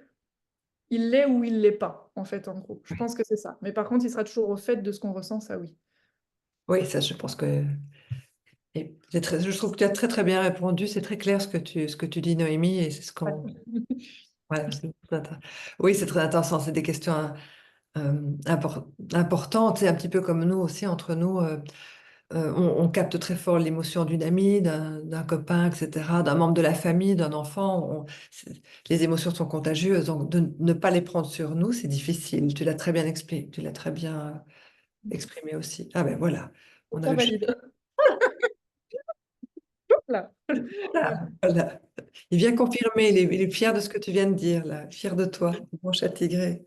il l'est ou il l'est pas, en fait, en gros. Je Oui, pense que c'est ça. Mais par contre, il sera toujours au fait de ce qu'on ressent, ça oui. oui, ça, je pense que je trouve que tu as très très bien répondu. C'est très clair ce que tu dis, Noémie, et c'est ce Ouais. qu'on. Voilà, oui, c'est très intéressant. C'est des questions importantes. C'est un petit peu comme nous aussi, entre nous. On capte très fort l'émotion d'une amie, d'un copain, etc., d'un membre de la famille, d'un enfant. Les émotions sont contagieuses, donc de ne pas les prendre sur nous, c'est difficile. Tu l'as très bien expliqué, tu l'as très bien exprimé aussi. Ah ben voilà, on a Ça le valide. Là. là, voilà. Il vient confirmer, il est fier de ce que tu viens de dire, là, fier de toi, mon chat tigré.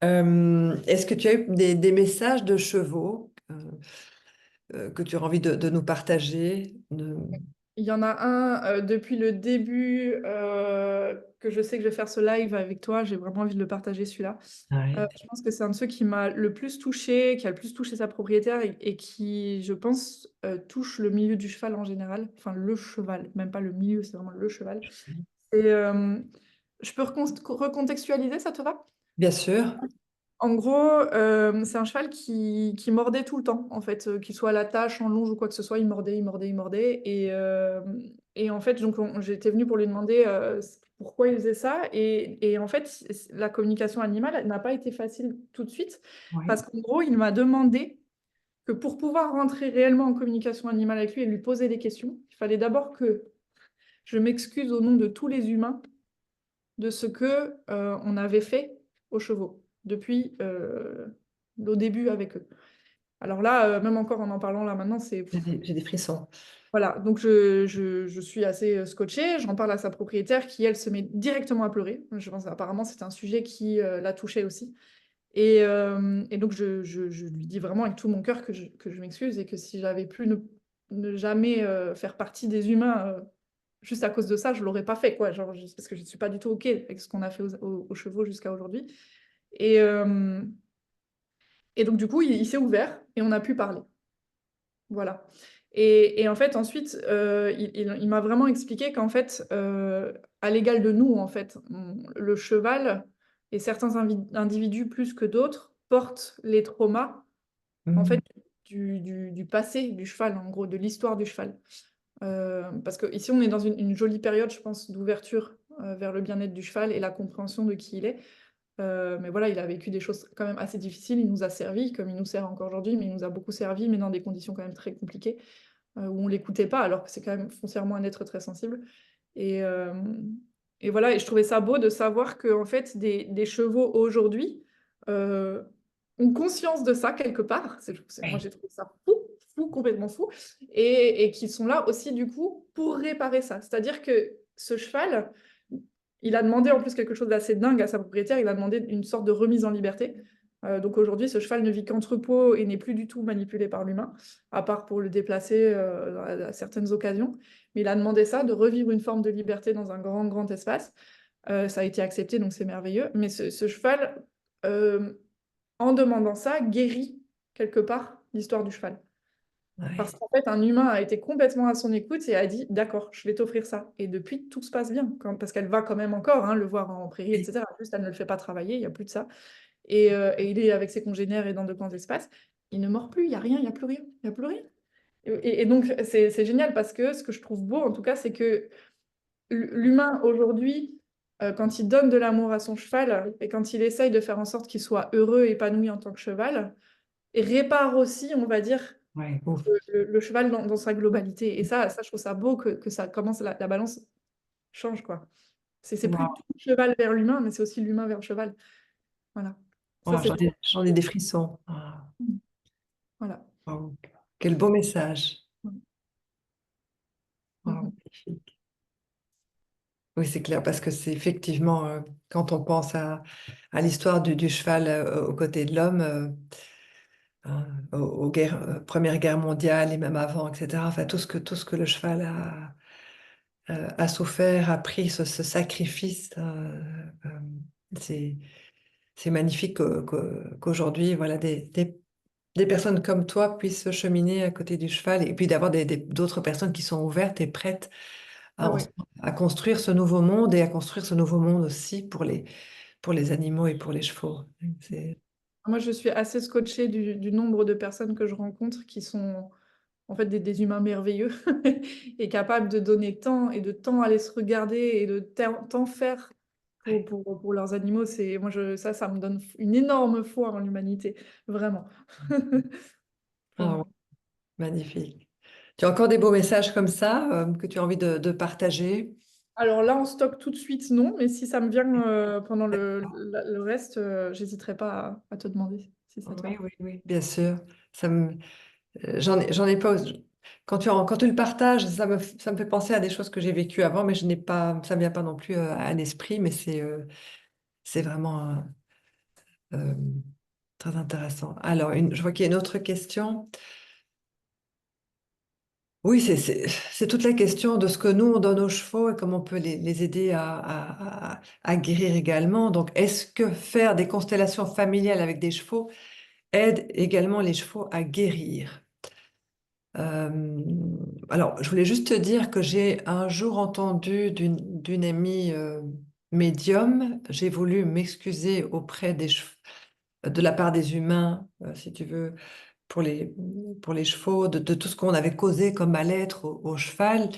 Est-ce que tu as eu des messages de chevaux que tu as envie de nous partager? Il y en a un depuis le début que je sais que je vais faire ce live avec toi. J'ai vraiment envie de le partager celui-là. Ouais. Je pense que c'est un de ceux qui m'a le plus touché, qui a le plus touché sa propriétaire et qui, je pense, touche le milieu du cheval en général. Enfin, le cheval, même pas le milieu, c'est vraiment le cheval. Et je peux recontextualiser, ça te va? Bien sûr. En gros, c'est un cheval qui mordait tout le temps, en fait, qu'il soit à la tâche, en longe ou quoi que ce soit, il mordait, il mordait, il mordait. Et en fait, donc, j'étais venue pour lui demander pourquoi il faisait ça. Et en fait, la communication animale elle n'a pas été facile tout de suite, Oui. parce qu'en gros, il m'a demandé que pour pouvoir rentrer réellement en communication animale avec lui et lui poser des questions, il fallait d'abord que je m'excuse au nom de tous les humains de ce que on avait fait aux chevaux depuis le début avec eux. Alors là, même encore en parlant là maintenant, c'est J'ai des frissons. voilà. Donc je suis assez scotchée. J'en parle à sa propriétaire qui elle se met directement à pleurer. Je pense apparemment c'est un sujet qui la touchait aussi. Et donc je lui dis vraiment avec tout mon cœur que je m'excuse et que si j'avais pu ne jamais faire partie des humains juste à cause de ça, je l'aurais pas fait, quoi. Genre, parce que je ne suis pas du tout OK avec ce qu'on a fait aux chevaux jusqu'à aujourd'hui. Et, euh, et donc, du coup, il s'est ouvert et on a pu parler. Voilà. Et en fait, ensuite, il m'a vraiment expliqué qu'en fait, à l'égal de nous, en fait, le cheval et certains individus plus que d'autres portent les traumas, en fait, Mhm. du passé du cheval, en gros, de l'histoire du cheval. Parce qu'ici, on est dans une jolie période, je pense, d'ouverture vers le bien-être du cheval et la compréhension de qui il est. Mais voilà, il a vécu des choses quand même assez difficiles. Il nous a servi, comme il nous sert encore aujourd'hui, mais il nous a beaucoup servi, mais dans des conditions quand même très compliquées, où on ne l'écoutait pas, alors que c'est quand même foncièrement un être très sensible. Et, euh, et voilà, et je trouvais ça beau de savoir que en fait, des chevaux aujourd'hui euh, ont conscience de ça quelque part. Moi, Oui. j'ai trouvé ça fou, fou, complètement fou, et qui sont là aussi du coup pour réparer ça. C'est-à-dire que ce cheval, il a demandé en plus quelque chose d'assez dingue à sa propriétaire. Il a demandé une sorte de remise en liberté. Donc aujourd'hui, ce cheval ne vit qu'entrepôt et n'est plus du tout manipulé par l'humain, à part pour le déplacer à certaines occasions. Mais il a demandé ça, de revivre une forme de liberté dans un grand, grand espace. Ça a été accepté, donc c'est merveilleux. Mais ce cheval, euh, en demandant ça, guérit quelque part l'histoire du cheval. Parce Ouais. qu'en fait, un humain a été complètement à son écoute et a dit, d'accord, je vais t'offrir ça. Et depuis, tout se passe bien, parce qu'elle va quand même encore le voir en prairie, etc. Juste, elle ne le fait pas travailler, il n'y a plus de ça. Et il est avec ses congénères et dans de grands espaces. Il ne mord plus, il n'y a rien, il n'y a plus rien, il n'y a plus rien. Et donc, c'est génial parce que ce que je trouve beau, en tout cas, c'est que l'humain aujourd'hui quand il donne de l'amour à son cheval et quand il essaye de faire en sorte qu'il soit heureux, épanoui en tant que cheval, et répare aussi, on va dire, Ouais, ouf. le cheval dans sa globalité. Et ça, je trouve ça beau que ça commence, la balance change, quoi. C'est plus Wow. tout le cheval vers l'humain, mais c'est aussi l'humain vers le cheval. Voilà. Ça, Wow, c'est trop. j'en ai des frissons. Ah, Voilà. wow. Quel beau message. Wow, Mhm. magnifique. Oui, c'est clair, parce que c'est effectivement, quand on pense à l'histoire du cheval aux côtés de l'homme, hein, aux guerres, Première Guerre mondiale et même avant, etc. Enfin, tout ce que le cheval a souffert, a pris ce sacrifice, euh, c'est, c'est magnifique qu'aujourd'hui, voilà, des personnes comme toi puissent cheminer à côté du cheval et puis d'avoir d'autres personnes qui sont ouvertes et prêtes Ah à, ouais. à construire ce nouveau monde et à construire ce nouveau monde aussi pour les animaux et pour les chevaux. C'est, Moi, je suis assez scotchée du nombre de personnes que je rencontre qui sont en fait des humains merveilleux et capables de donner tant et de temps à aller se regarder et de tant faire pour leurs animaux. Moi, ça me donne une énorme foi en l'humanité, vraiment. ah ouais, Vraiment. magnifique. Tu as encore des beaux messages comme ça que tu as envie de partager? Alors là, en stock tout de suite, non, mais si ça me vient pendant le reste, j'hésiterai pas à te demander si ça te Oui, va. oui, oui, bien sûr. Ça me, j'en ai pas. Quand tu le partages, ça me fait penser à des choses que j'ai vécues avant, mais je n'ai pas, ça ne vient pas non plus à l'esprit, mais c'est vraiment euh, très intéressant. Alors, je vois qu'il y a une autre question. Oui, c'est toute la question de ce que nous, on donne aux chevaux et comment on peut les aider à guérir également. Donc, est-ce que faire des constellations familiales avec des chevaux aide également les chevaux à guérir? Euh, alors, je voulais juste te dire que j'ai un jour entendu d'une amie médium, j'ai voulu m'excuser auprès de la part des humains, si tu veux, pour pour les chevaux, de tout ce qu'on avait causé comme mal-être au cheval.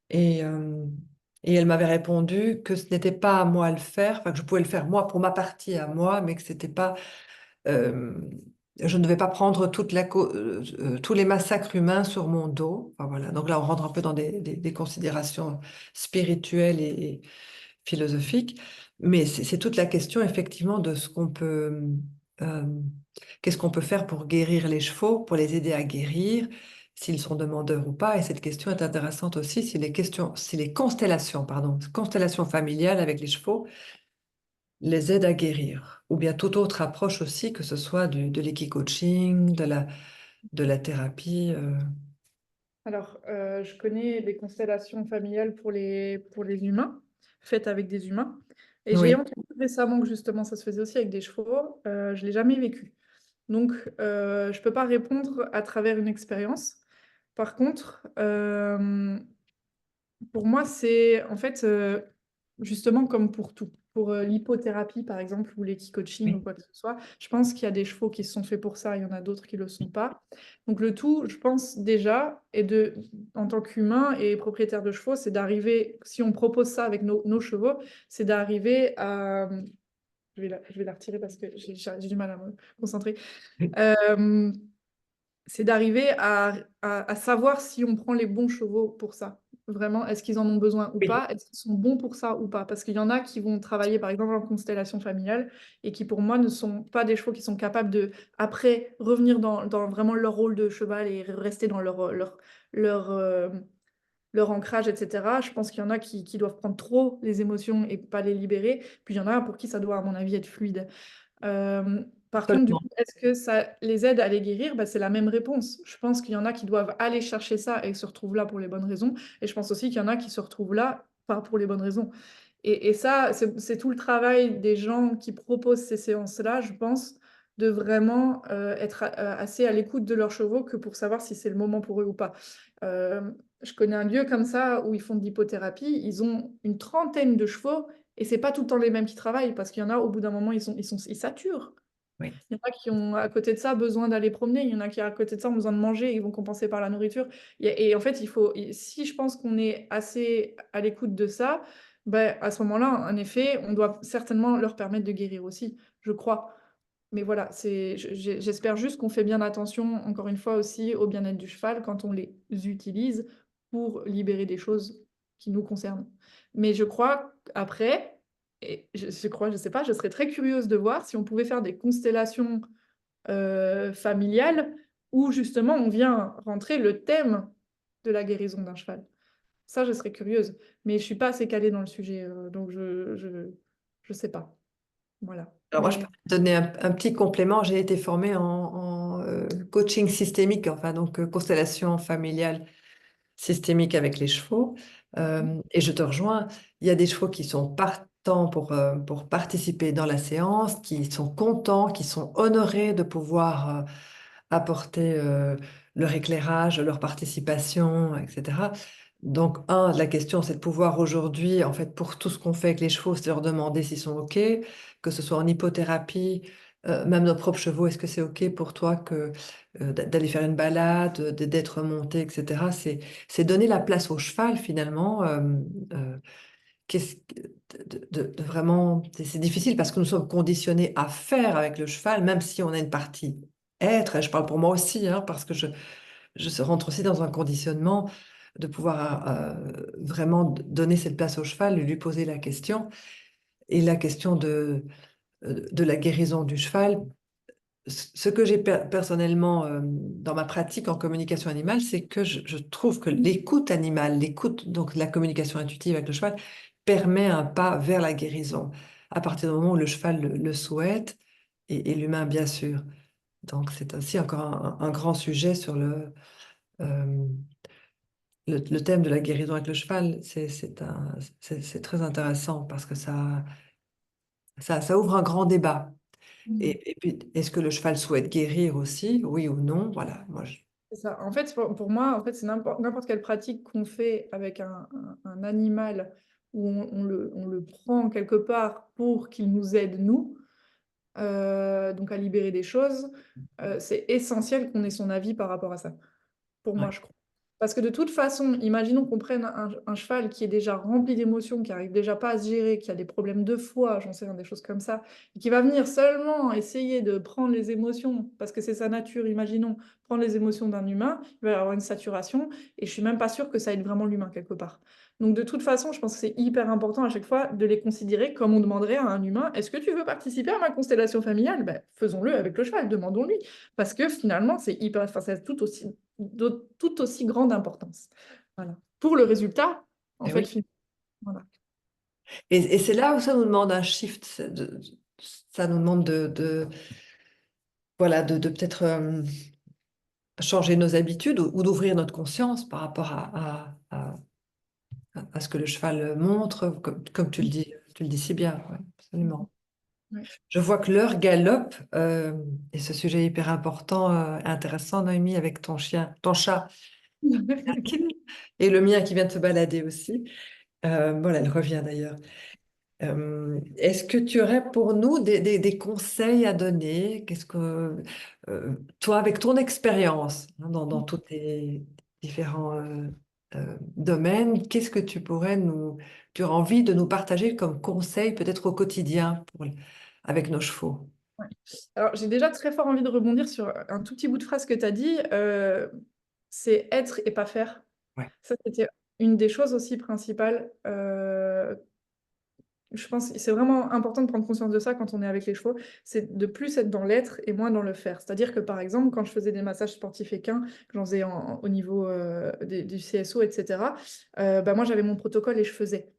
Et, euh, et elle m'avait répondu que ce n'était pas à moi à le faire, enfin que je pouvais le faire moi pour ma partie à moi, mais que c'était pas euh, je ne devais pas prendre tous les massacres humains sur mon dos. Enfin, voilà. Donc là, on rentre un peu dans des considérations spirituelles et philosophiques. Mais c'est toute la question, effectivement, de ce qu'on peut, euh, qu'est-ce qu'on peut faire pour guérir les chevaux, pour les aider à guérir, s'ils sont demandeurs ou pas. Et cette question est intéressante aussi si les constellations, pardon, constellations familiales avec les chevaux les aide à guérir, ou bien toute autre approche aussi, que ce soit de l'équi-coaching, de la thérapie. Alors, je connais les constellations familiales pour les humains, faites avec des humains. Et j'ai Oui, entendu récemment que justement ça se faisait aussi avec des chevaux. Je ne l'ai jamais vécu. Donc, je ne peux pas répondre à travers une expérience. Par contre, pour moi, c'est en fait justement comme pour tout. Pour l'hypothérapie, par exemple, ou l'équi-coaching ou oui, quoi que ce soit, je pense qu'il y a des chevaux qui sont faits pour ça, il y en a d'autres qui ne le sont pas. Donc le tout, je pense déjà, en tant qu'humain et propriétaire de chevaux, c'est d'arriver, si on propose ça avec nos chevaux, c'est d'arriver à... je vais la retirer parce que j'ai du mal à me concentrer. oui, Euh, c'est d'arriver à savoir si on prend les bons chevaux pour ça. Vraiment, est-ce qu'ils en ont besoin ou oui, pas? Est-ce qu'ils sont bons pour ça ou pas? Parce qu'il y en a qui vont travailler, par exemple, en constellation familiale et qui, pour moi, ne sont pas des chevaux qui sont capables de, après, revenir dans vraiment leur rôle de cheval et rester dans leur, euh, leur ancrage, etc. Je pense qu'il y en a qui doivent prendre trop les émotions et pas les libérer. Puis il y en a pour qui ça doit, à mon avis, être fluide. Par contre, du absolument. coup, est-ce que ça les aide à les guérir? Bah, c'est la même réponse. Je pense qu'il y en a qui doivent aller chercher ça et se retrouvent là pour les bonnes raisons. Et je pense aussi qu'il y en a qui se retrouvent là pas pour les bonnes raisons. Et ça, c'est tout le travail des gens qui proposent ces séances-là, je pense, de vraiment être assez à l'écoute de leurs chevaux que pour savoir si c'est le moment pour eux ou pas. Euh, je connais un lieu comme ça où ils font de l'hypothérapie. Ils ont une trentaine de chevaux et c'est pas tout le temps les mêmes qui travaillent parce qu'il y en a, au bout d'un moment, ils saturent. Oui, Il y en a qui ont à côté de ça besoin d'aller promener, il y en a qui à côté de ça ont besoin de manger, ils vont compenser par la nourriture. Et en fait, si je pense qu'on est assez à l'écoute de ça, Ben, à ce moment-là, en effet, on doit certainement leur permettre de guérir aussi, je crois. Mais voilà, j'espère juste qu'on fait bien attention, encore une fois aussi, au bien-être du cheval quand on les utilise pour libérer des choses qui nous concernent. Mais je crois qu'après, et je crois, je sais pas, je serais très curieuse de voir si on pouvait faire des constellations familiales où justement on vient rentrer le thème de la guérison d'un cheval. Ça, je serais curieuse. Mais je suis pas assez calée dans le sujet, donc je sais pas. Voilà. Alors moi, je peux Mais te donner un petit complément. J'ai été formée en coaching systémique, enfin donc constellation familiale systémique avec les chevaux. Et je te rejoins, il y a des chevaux qui sont partants pour participer dans la séance, qui sont contents, qui sont honorés de pouvoir apporter leur éclairage, leur participation, etc. Donc, la question, c'est de pouvoir aujourd'hui, en fait, pour tout ce qu'on fait avec les chevaux, c'est leur demander s'ils sont OK, que ce soit en hypothérapie, même nos propres chevaux, est-ce que c'est OK pour toi d'aller faire une balade, d'être monté, etc. C'est donner la place au cheval, finalement. Euh, qu'est-ce, de vraiment, c'est difficile parce que nous sommes conditionnés à faire avec le cheval, même si on a une partie être, et je parle pour moi aussi, hein, parce que je rentre aussi dans un conditionnement de pouvoir vraiment donner cette place au cheval, lui poser la question. Et la question de la guérison du cheval, ce que j'ai personnellement dans ma pratique en communication animale, c'est que je trouve que l'écoute animale, l'écoute, donc la communication intuitive avec le cheval, permet un pas vers la guérison, à partir du moment où le cheval le souhaite, et l'humain, bien sûr. Donc c'est aussi encore un grand sujet sur euh, le thème de la guérison avec le cheval. C'est très intéressant parce que ça ouvre un grand débat. Et puis, est-ce que le cheval souhaite guérir aussi, oui ou non? Voilà, c'est ça. En fait, pour moi, en fait, c'est n'importe quelle pratique qu'on fait avec un animal où on le prend quelque part pour qu'il nous aide, nous, donc à libérer des choses, c'est essentiel qu'on ait son avis par rapport à ça. Pour moi, ouais, je crois. Parce que de toute façon, imaginons qu'on prenne un cheval qui est déjà rempli d'émotions, qui arrive déjà pas à se gérer, qui a des problèmes de foie, j'en sais rien, des choses comme ça, et qui va venir seulement essayer de prendre les émotions, parce que c'est sa nature, imaginons, prendre les émotions d'un humain, il va y avoir une saturation, et je suis même pas sûre que ça aide vraiment l'humain quelque part. Donc de toute façon, je pense que c'est hyper important à chaque fois de les considérer comme on demanderait à un humain, est-ce que tu veux participer à ma constellation familiale? Ben, faisons-le avec le cheval, demandons-lui. Parce que finalement, c'est hyper, enfin, c'est tout aussi grande importance. Voilà. Pour le résultat, en et fait, oui. voilà. Et c'est là où ça nous demande un shift, ça nous demande voilà, de peut-être changer nos habitudes ou d'ouvrir notre conscience par rapport à ce que le cheval montre, comme tu le dis si bien, ouais, absolument. Ouais. Je vois que l'heure galope, et ce sujet est hyper important, intéressant, Noémie, avec ton chien, ton chat, et le mien qui vient de se balader aussi. Voilà, elle revient d'ailleurs. Est-ce que tu aurais pour nous des conseils à donner? Qu'est-ce que toi, avec ton expérience hein, dans tous tes différents domaines, qu'est-ce que tu aurais envie de nous partager comme conseil, peut-être au quotidien avec nos chevaux? Ouais. Alors, j'ai déjà très fort envie de rebondir sur un tout petit bout de phrase que tu as dit, c'est être et pas faire. Ouais, Ça, c'était une des choses aussi principales. Je pense que c'est vraiment important de prendre conscience de ça quand on est avec les chevaux, c'est de plus être dans l'être et moins dans le faire. C'est-à-dire que, par exemple, quand je faisais des massages sportifs équins, que j'en faisais au niveau du CSO, etc., bah, moi, j'avais mon protocole et je faisais.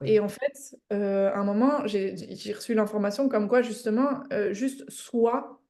Et oui, en fait, à un moment, j'ai reçu l'information comme quoi, justement, juste sois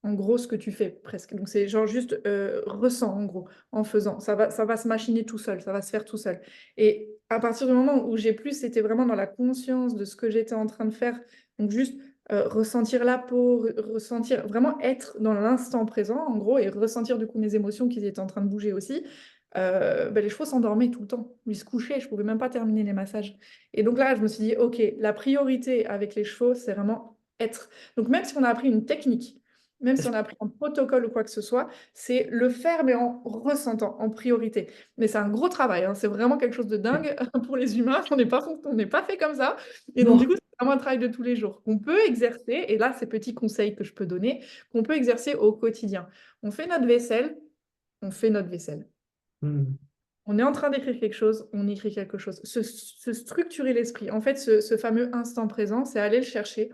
en gros ce que tu fais presque. Donc c'est genre juste ressens en gros en faisant. Ça va se machiner tout seul, ça va se faire tout seul. Et à partir du moment où j'ai plus, c'était vraiment dans la conscience de ce que j'étais en train de faire. Donc juste ressentir la peau, ressentir, vraiment être dans l'instant présent en gros et ressentir du coup mes émotions qui étaient en train de bouger aussi. Ben, les chevaux s'endormaient tout le temps. Ils se couchaient, je pouvais même pas terminer les massages. Et donc là, je me suis dit, OK, la priorité avec les chevaux, c'est vraiment être. Donc même si on a appris une technique, même si on a pris un protocole ou quoi que ce soit, c'est le faire, mais en ressentant, en priorité. Mais c'est un gros travail, hein, c'est vraiment quelque chose de dingue pour les humains. On n'est pas fait comme ça. Et donc, Non. du coup, c'est vraiment un travail de tous les jours qu'on peut exercer. Et là, ces petits conseils que je peux donner, qu'on peut exercer au quotidien. On fait notre vaisselle, on fait notre vaisselle. Hmm. On est en train d'écrire quelque chose, on écrit quelque chose. Se structurer l'esprit. En fait, ce fameux instant présent, c'est aller le chercher.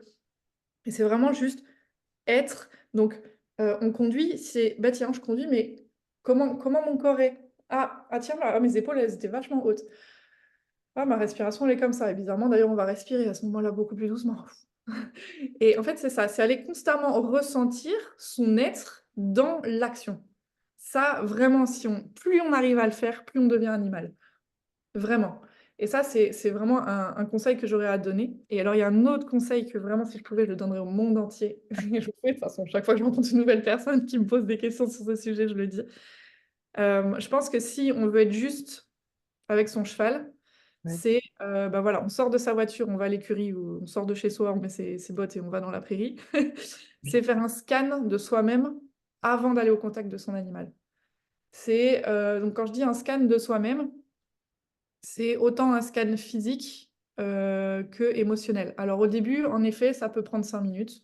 Et c'est vraiment juste être. Donc, on conduit, c'est, bah tiens, je conduis, mais comment mon corps est? Tiens, mes épaules, elles étaient vachement hautes. Ah, ma respiration, elle est comme ça. Et bizarrement, d'ailleurs, on va respirer à ce moment-là beaucoup plus doucement. Et en fait, c'est ça, c'est aller constamment ressentir son être dans l'action. Ça, vraiment, plus on arrive à le faire, plus on devient animal. Vraiment. Et ça, c'est vraiment un conseil que j'aurais à donner. Et alors, il y a un autre conseil que vraiment, si je pouvais, je le donnerais au monde entier. Je le fais, de toute façon, chaque fois que je rencontre une nouvelle personne qui me pose des questions sur ce sujet, je le dis. Je pense que si on veut être juste avec son cheval, Ouais. c'est, bah voilà, on sort de sa voiture, on va à l'écurie ou on sort de chez soi, on met ses bottes et on va dans la prairie. C'est faire un scan de soi-même avant d'aller au contact de son animal. Donc quand je dis un scan de soi-même, c'est autant un scan physique que émotionnel. Alors au début, en effet, ça peut prendre 5 minutes,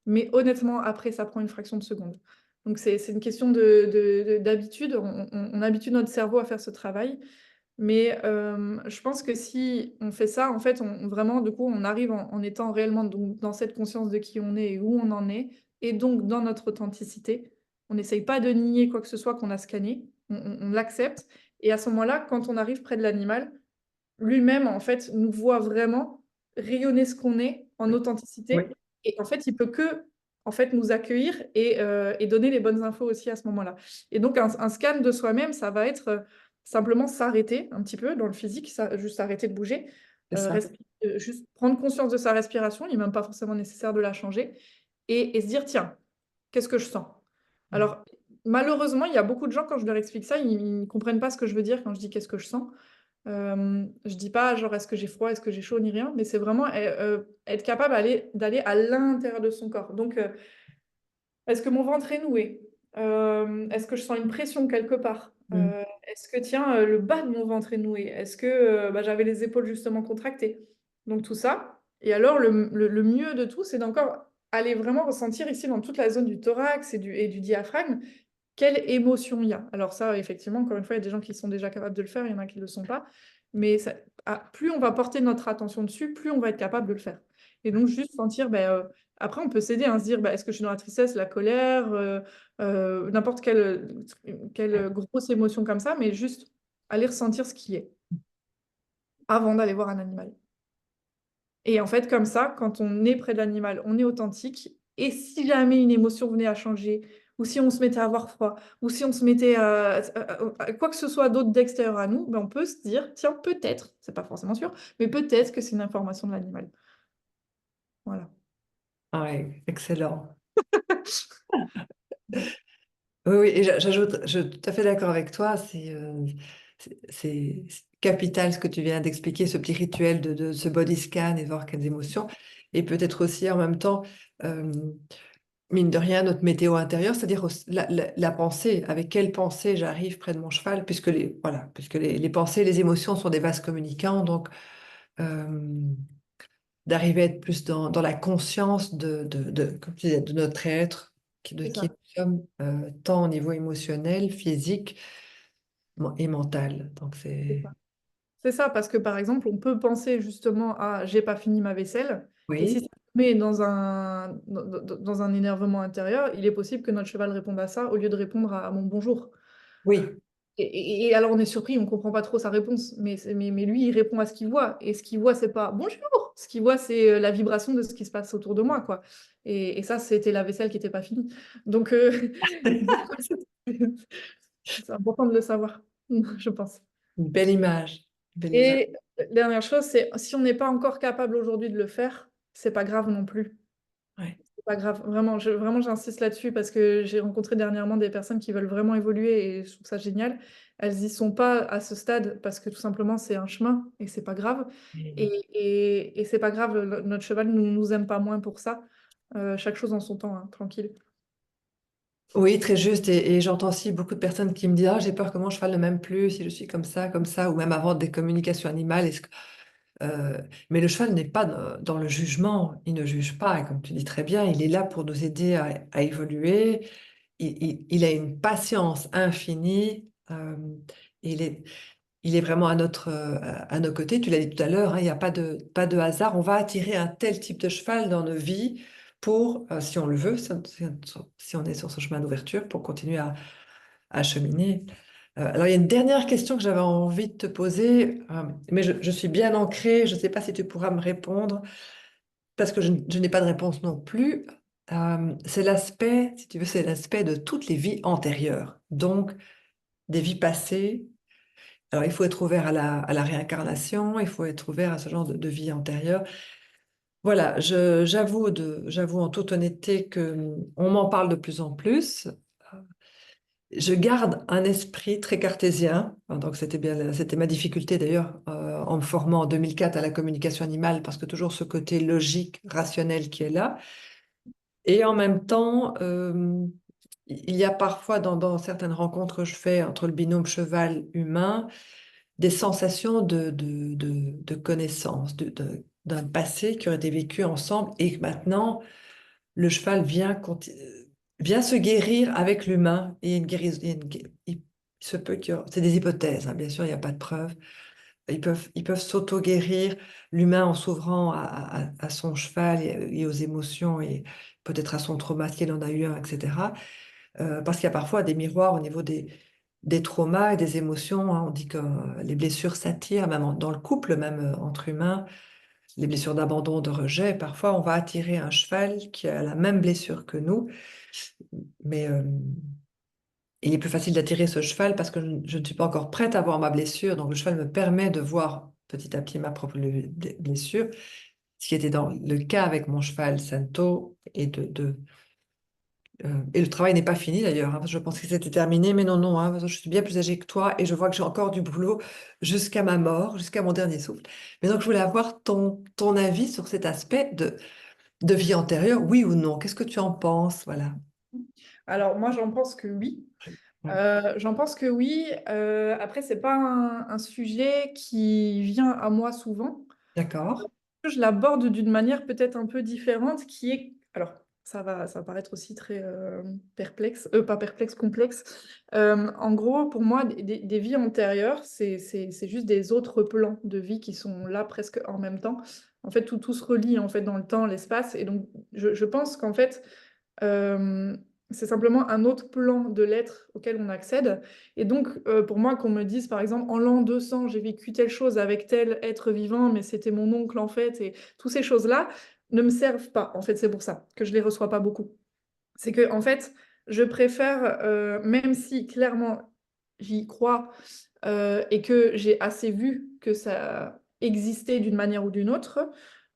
mais honnêtement, après, ça prend une fraction de seconde. Donc c'est une question d'habitude. On habitue notre cerveau à faire ce travail. Mais je pense que si on fait ça, en fait, vraiment, du coup, on arrive en étant réellement dans cette conscience de qui on est et où on en est, et donc dans notre authenticité. On n'essaye pas de nier quoi que ce soit qu'on a scanné, on l'accepte. Et à ce moment-là, quand on arrive près de l'animal, lui-même, en fait, nous voit vraiment rayonner ce qu'on est en Oui. authenticité. Et en fait, il peut que en fait, nous accueillir et donner les bonnes infos aussi à ce moment-là. Et donc, un scan de soi-même, ça va être simplement s'arrêter un petit peu dans le physique, juste arrêter de bouger, C'est ça. juste prendre conscience de sa respiration, il n'est même pas forcément nécessaire de la changer, et se dire, tiens, qu'est-ce que je sens? Mm. Alors, malheureusement, il y a beaucoup de gens, quand je leur explique ça, ils ne comprennent pas ce que je veux dire quand je dis qu'est-ce que je sens. Je dis pas genre est-ce que j'ai froid, est-ce que j'ai chaud ni rien, mais c'est vraiment être capable d'aller à l'intérieur de son corps. Donc, est-ce que mon ventre est noué? Est-ce que je sens une pression quelque part? Mm. Est-ce que tiens, le bas de mon ventre est noué? Est-ce que bah, j'avais les épaules justement contractées? Donc tout ça. Et alors le mieux de tout, c'est d'encore aller vraiment ressentir ici dans toute la zone du thorax et du diaphragme quelle émotion il y a. Alors ça, effectivement, encore une fois, il y a des gens qui sont déjà capables de le faire, il y en a qui ne le sont pas. Mais plus on va porter notre attention dessus, plus on va être capable de le faire. Et donc, juste sentir, ben, après, on peut s'aider à se dire, ben, est-ce que je suis dans la tristesse, la colère, n'importe quelle grosse émotion comme ça, mais juste aller ressentir ce qui est avant d'aller voir un animal. Et en fait, comme ça, quand on est près de l'animal, on est authentique. Et si jamais une émotion venait à changer, ou si on se mettait à avoir froid, ou si on se mettait à quoi que ce soit d'autre d'extérieur à nous, ben on peut se dire, tiens, peut-être, c'est pas forcément sûr, mais peut-être que c'est une information de l'animal. Voilà. Ah ouais, excellent. Oui, oui, et j'ajoute, je suis tout à fait d'accord avec toi. C'est capital ce que tu viens d'expliquer, ce petit rituel de ce body scan et de voir quelles émotions. Et peut-être aussi en même temps, euh, mine de rien, notre météo intérieure, c'est-à-dire la pensée, avec quelle pensée j'arrive près de mon cheval, puisque les pensées, les émotions sont des vases communicants. Donc, euh, d'arriver à être plus dans la conscience comme tu disais, de notre être, de C'est qui ça. nous sommes, tant au niveau émotionnel, physique et mental. Donc C'est c'est... ça. C'est ça, parce que par exemple, on peut penser justement à j'ai pas fini ma vaisselle, et si Oui, ça nous met dans un énervement intérieur, il est possible que notre cheval réponde à ça au lieu de répondre à mon bonjour. oui, Et alors on est surpris, on comprend pas trop sa réponse, mais lui il répond à ce qu'il voit, et ce qu'il voit c'est pas bonjour, ce qu'il voit c'est la vibration de ce qui se passe autour de moi quoi. Et ça c'était la vaisselle qui était pas finie. Donc c'est important de le savoir, je pense. une belle image. Une belle image. Et dernière chose, c'est si on n'est pas encore capable aujourd'hui de le faire, c'est pas grave non plus. Ouais. C'est pas grave, vraiment, vraiment j'insiste là-dessus parce que j'ai rencontré dernièrement des personnes qui veulent vraiment évoluer et je trouve ça génial. Elles y sont pas à ce stade parce que tout simplement c'est un chemin et c'est pas grave. Et- Et c'est pas grave, notre cheval ne nous aime pas moins pour ça. Chaque chose en son temps, hein, tranquille. Oui, très juste. Et j'entends aussi beaucoup de personnes qui me disent, ah, j'ai peur que mon cheval ne m'aime plus si je suis comme ça, ou même avoir des communications animales. Mais le cheval n'est pas dans le jugement, il ne juge pas. Et comme tu dis très bien, il est là pour nous aider à évoluer. Il a une patience infinie. Il est, il est vraiment à nos côtés. Tu l'as dit tout à l'heure, hein, il n'y a pas de hasard. On va attirer un tel type de cheval dans nos vies pour, si on le veut, si on est sur ce chemin d'ouverture, pour continuer à cheminer. Alors, il y a une dernière question que j'avais envie de te poser, mais je suis bien ancrée. Je ne sais pas si tu pourras me répondre, parce que je n'ai pas de réponse non plus. C'est l'aspect, si tu veux, c'est l'aspect de toutes les vies antérieures, donc des vies passées. Alors, il faut être ouvert à la réincarnation, il faut être ouvert à ce genre de vie antérieure. Voilà, j'avoue en toute honnêteté que on m'en parle de plus en plus. Je garde un esprit très cartésien, hein, donc c'était ma difficulté d'ailleurs en me formant en 2004 à la communication animale, parce que toujours ce côté logique, rationnel qui est là. Et en même temps, il y a parfois dans certaines rencontres que je fais entre le binôme cheval-humain, des sensations de connaissance, d'un passé qui aurait été vécu ensemble et que maintenant, le cheval vient se guérir avec l'humain. Et il y a une guérison, il se peut c'est des hypothèses, hein, bien sûr, il n'y a pas de preuves. Ils peuvent s'auto-guérir, l'humain en s'ouvrant à son cheval et aux émotions et peut-être à son trauma, s'il en a eu un, etc. Parce qu'il y a parfois des miroirs au niveau des traumas et des émotions, hein. On dit que les blessures s'attirent, même dans le couple, même entre humains, les blessures d'abandon, de rejet. Parfois, on va attirer un cheval qui a la même blessure que nous, mais il est plus facile d'attirer ce cheval parce que je ne suis pas encore prête à voir ma blessure. Donc, le cheval me permet de voir petit à petit ma propre blessure, ce qui était dans le cas avec mon cheval Santo et le travail n'est pas fini d'ailleurs, hein. Je pense que c'était terminé, mais non, non, hein, parce que je suis bien plus âgée que toi et je vois que j'ai encore du boulot jusqu'à ma mort, jusqu'à mon dernier souffle. Mais donc, je voulais avoir ton avis sur cet aspect de vie antérieure, oui ou non? Qu'est-ce que tu en penses? Voilà. Alors moi, j'en pense que oui. Ouais. J'en pense que oui. Après, c'est pas un sujet qui vient à moi souvent. D'accord. Je l'aborde d'une manière peut-être un peu différente, qui est... Alors, ça va paraître aussi très perplexe, pas perplexe, complexe. En gros, pour moi, des vies antérieures, c'est juste des autres plans de vie qui sont là presque en même temps. En fait, tout se relie en fait, dans le temps, l'espace. Et donc, je pense qu'en fait, euh, c'est simplement un autre plan de l'être auquel on accède. Et donc, pour moi, qu'on me dise, par exemple, en l'an 200, j'ai vécu telle chose avec tel être vivant, mais c'était mon oncle en fait, et toutes ces choses-là ne me servent pas. En fait, c'est pour ça que je les reçois pas beaucoup. C'est que, en fait, je préfère, même si clairement j'y crois et que j'ai assez vu que ça existait d'une manière ou d'une autre,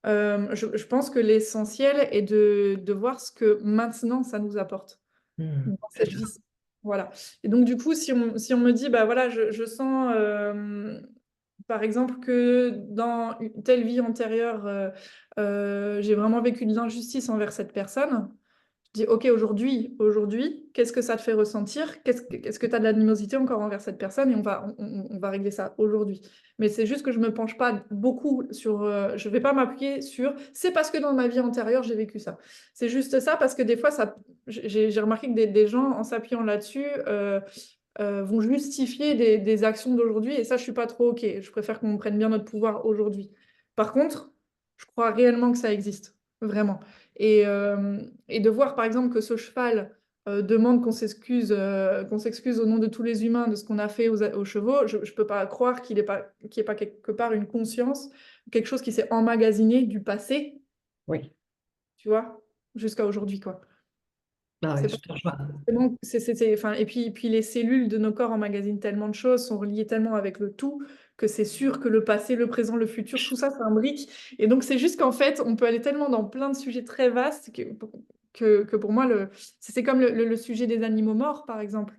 je pense que l'essentiel est de voir ce que maintenant ça nous apporte Hmm. dans cette vie. Voilà. Et donc, du coup, si on me dit, bah voilà, je sens, par exemple, que dans une telle vie antérieure, j'ai vraiment vécu de l'injustice envers cette personne, je dis, OK, aujourd'hui, qu'est-ce que ça te fait ressentir? Est-ce que tu as de l'animosité encore envers cette personne? Et on va régler ça aujourd'hui. Mais c'est juste que je me penche pas beaucoup sur... je vais pas m'appuyer sur... C'est parce que dans ma vie antérieure, j'ai vécu ça. C'est juste ça parce que des fois, j'ai remarqué que des gens, en s'appuyant là-dessus, vont justifier des actions d'aujourd'hui. Et ça, je suis pas trop OK. Je préfère qu'on prenne bien notre pouvoir aujourd'hui. Par contre, je crois réellement que ça existe. Vraiment. Et de voir par exemple que ce cheval demande qu'on s'excuse au nom de tous les humains de ce qu'on a fait aux chevaux, je ne peux pas croire qu'il ait pas quelque part une conscience, quelque chose qui s'est emmagasiné du passé, Oui. tu vois, jusqu'à aujourd'hui, quoi. Ah oui, C'est je pas te rejoins. forcément- enfin, et puis les cellules de nos corps emmagasinent tellement de choses, sont reliées tellement avec le tout, que c'est sûr que le passé, le présent, le futur, tout ça s'imbrique. Et donc c'est juste qu'en fait, on peut aller tellement dans plein de sujets très vastes que pour moi, c'est comme le sujet des animaux morts, par exemple.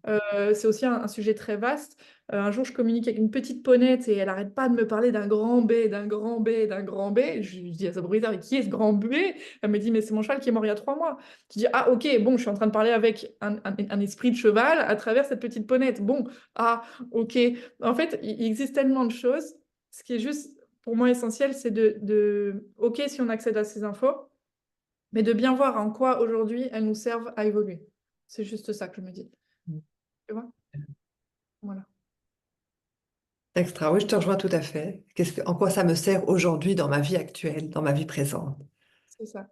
C'est aussi un sujet très vaste. Un jour, je communique avec une petite ponette et elle arrête pas de me parler d'un grand B, d'un grand B, d'un grand B. Je lui dis à sa propriétaire, mais qui est ce grand B? Elle me dit, mais c'est mon cheval qui est mort il y a 3 mois. Je dis, ah ok, bon, je suis en train de parler avec un esprit de cheval à travers cette petite ponette. Bon, ah ok. En fait, il existe tellement de choses. Ce qui est juste, pour moi, essentiel, c'est ok, si on accède à ces infos, mais de bien voir en quoi aujourd'hui elles nous servent à évoluer. C'est juste ça que je me dis. Tu vois? Voilà. Extra, oui, je te rejoins tout à fait. En quoi ça me sert aujourd'hui dans ma vie actuelle, dans ma vie présente? C'est ça.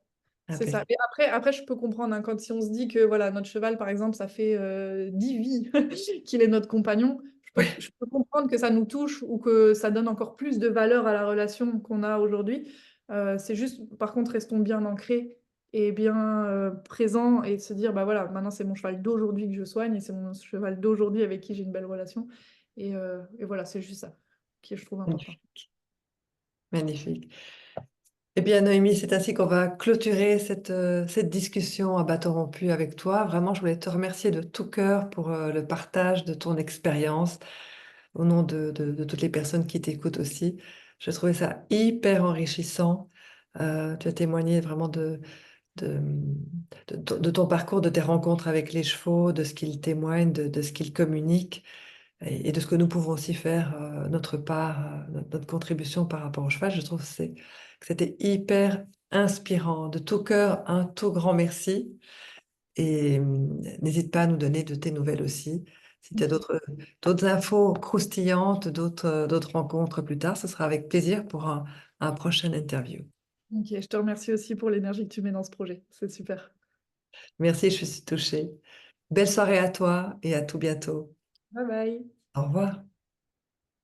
C'est ça. Impec- Et après, je peux comprendre, hein, quand si on se dit que voilà, notre cheval, par exemple, ça fait 10 vies qu'il est notre compagnon, je peux comprendre que ça nous touche ou que ça donne encore plus de valeur à la relation qu'on a aujourd'hui. C'est juste, par contre, restons bien ancrés et bien présents et se dire, bah voilà, maintenant c'est mon cheval d'aujourd'hui que je soigne et c'est mon cheval d'aujourd'hui avec qui j'ai une belle relation. Et voilà, c'est juste ça qui je trouve important. Magnifique. Magnifique. Eh bien, Noémie, c'est ainsi qu'on va clôturer cette discussion à bâton rompu avec toi. Vraiment, je voulais te remercier de tout cœur pour le partage de ton expérience au nom de toutes les personnes qui t'écoutent aussi. Je trouvais ça hyper enrichissant. Tu as témoigné vraiment de, de ton parcours, de tes rencontres avec les chevaux, de ce qu'ils témoignent, de ce qu'ils communiquent et de ce que nous pouvons aussi faire notre part, notre contribution par rapport au cheval. Je trouve que c'était hyper inspirant. De tout cœur, un tout grand merci. Et n'hésite pas à nous donner de tes nouvelles aussi. Si tu as Ok. d'autres infos croustillantes, d'autres rencontres plus tard, ce sera avec plaisir pour un prochain interview. Ok, je te remercie aussi pour l'énergie que tu mets dans ce projet. C'est super. Merci, je suis touchée. Belle soirée à toi et à tout bientôt. Bye bye. Au revoir.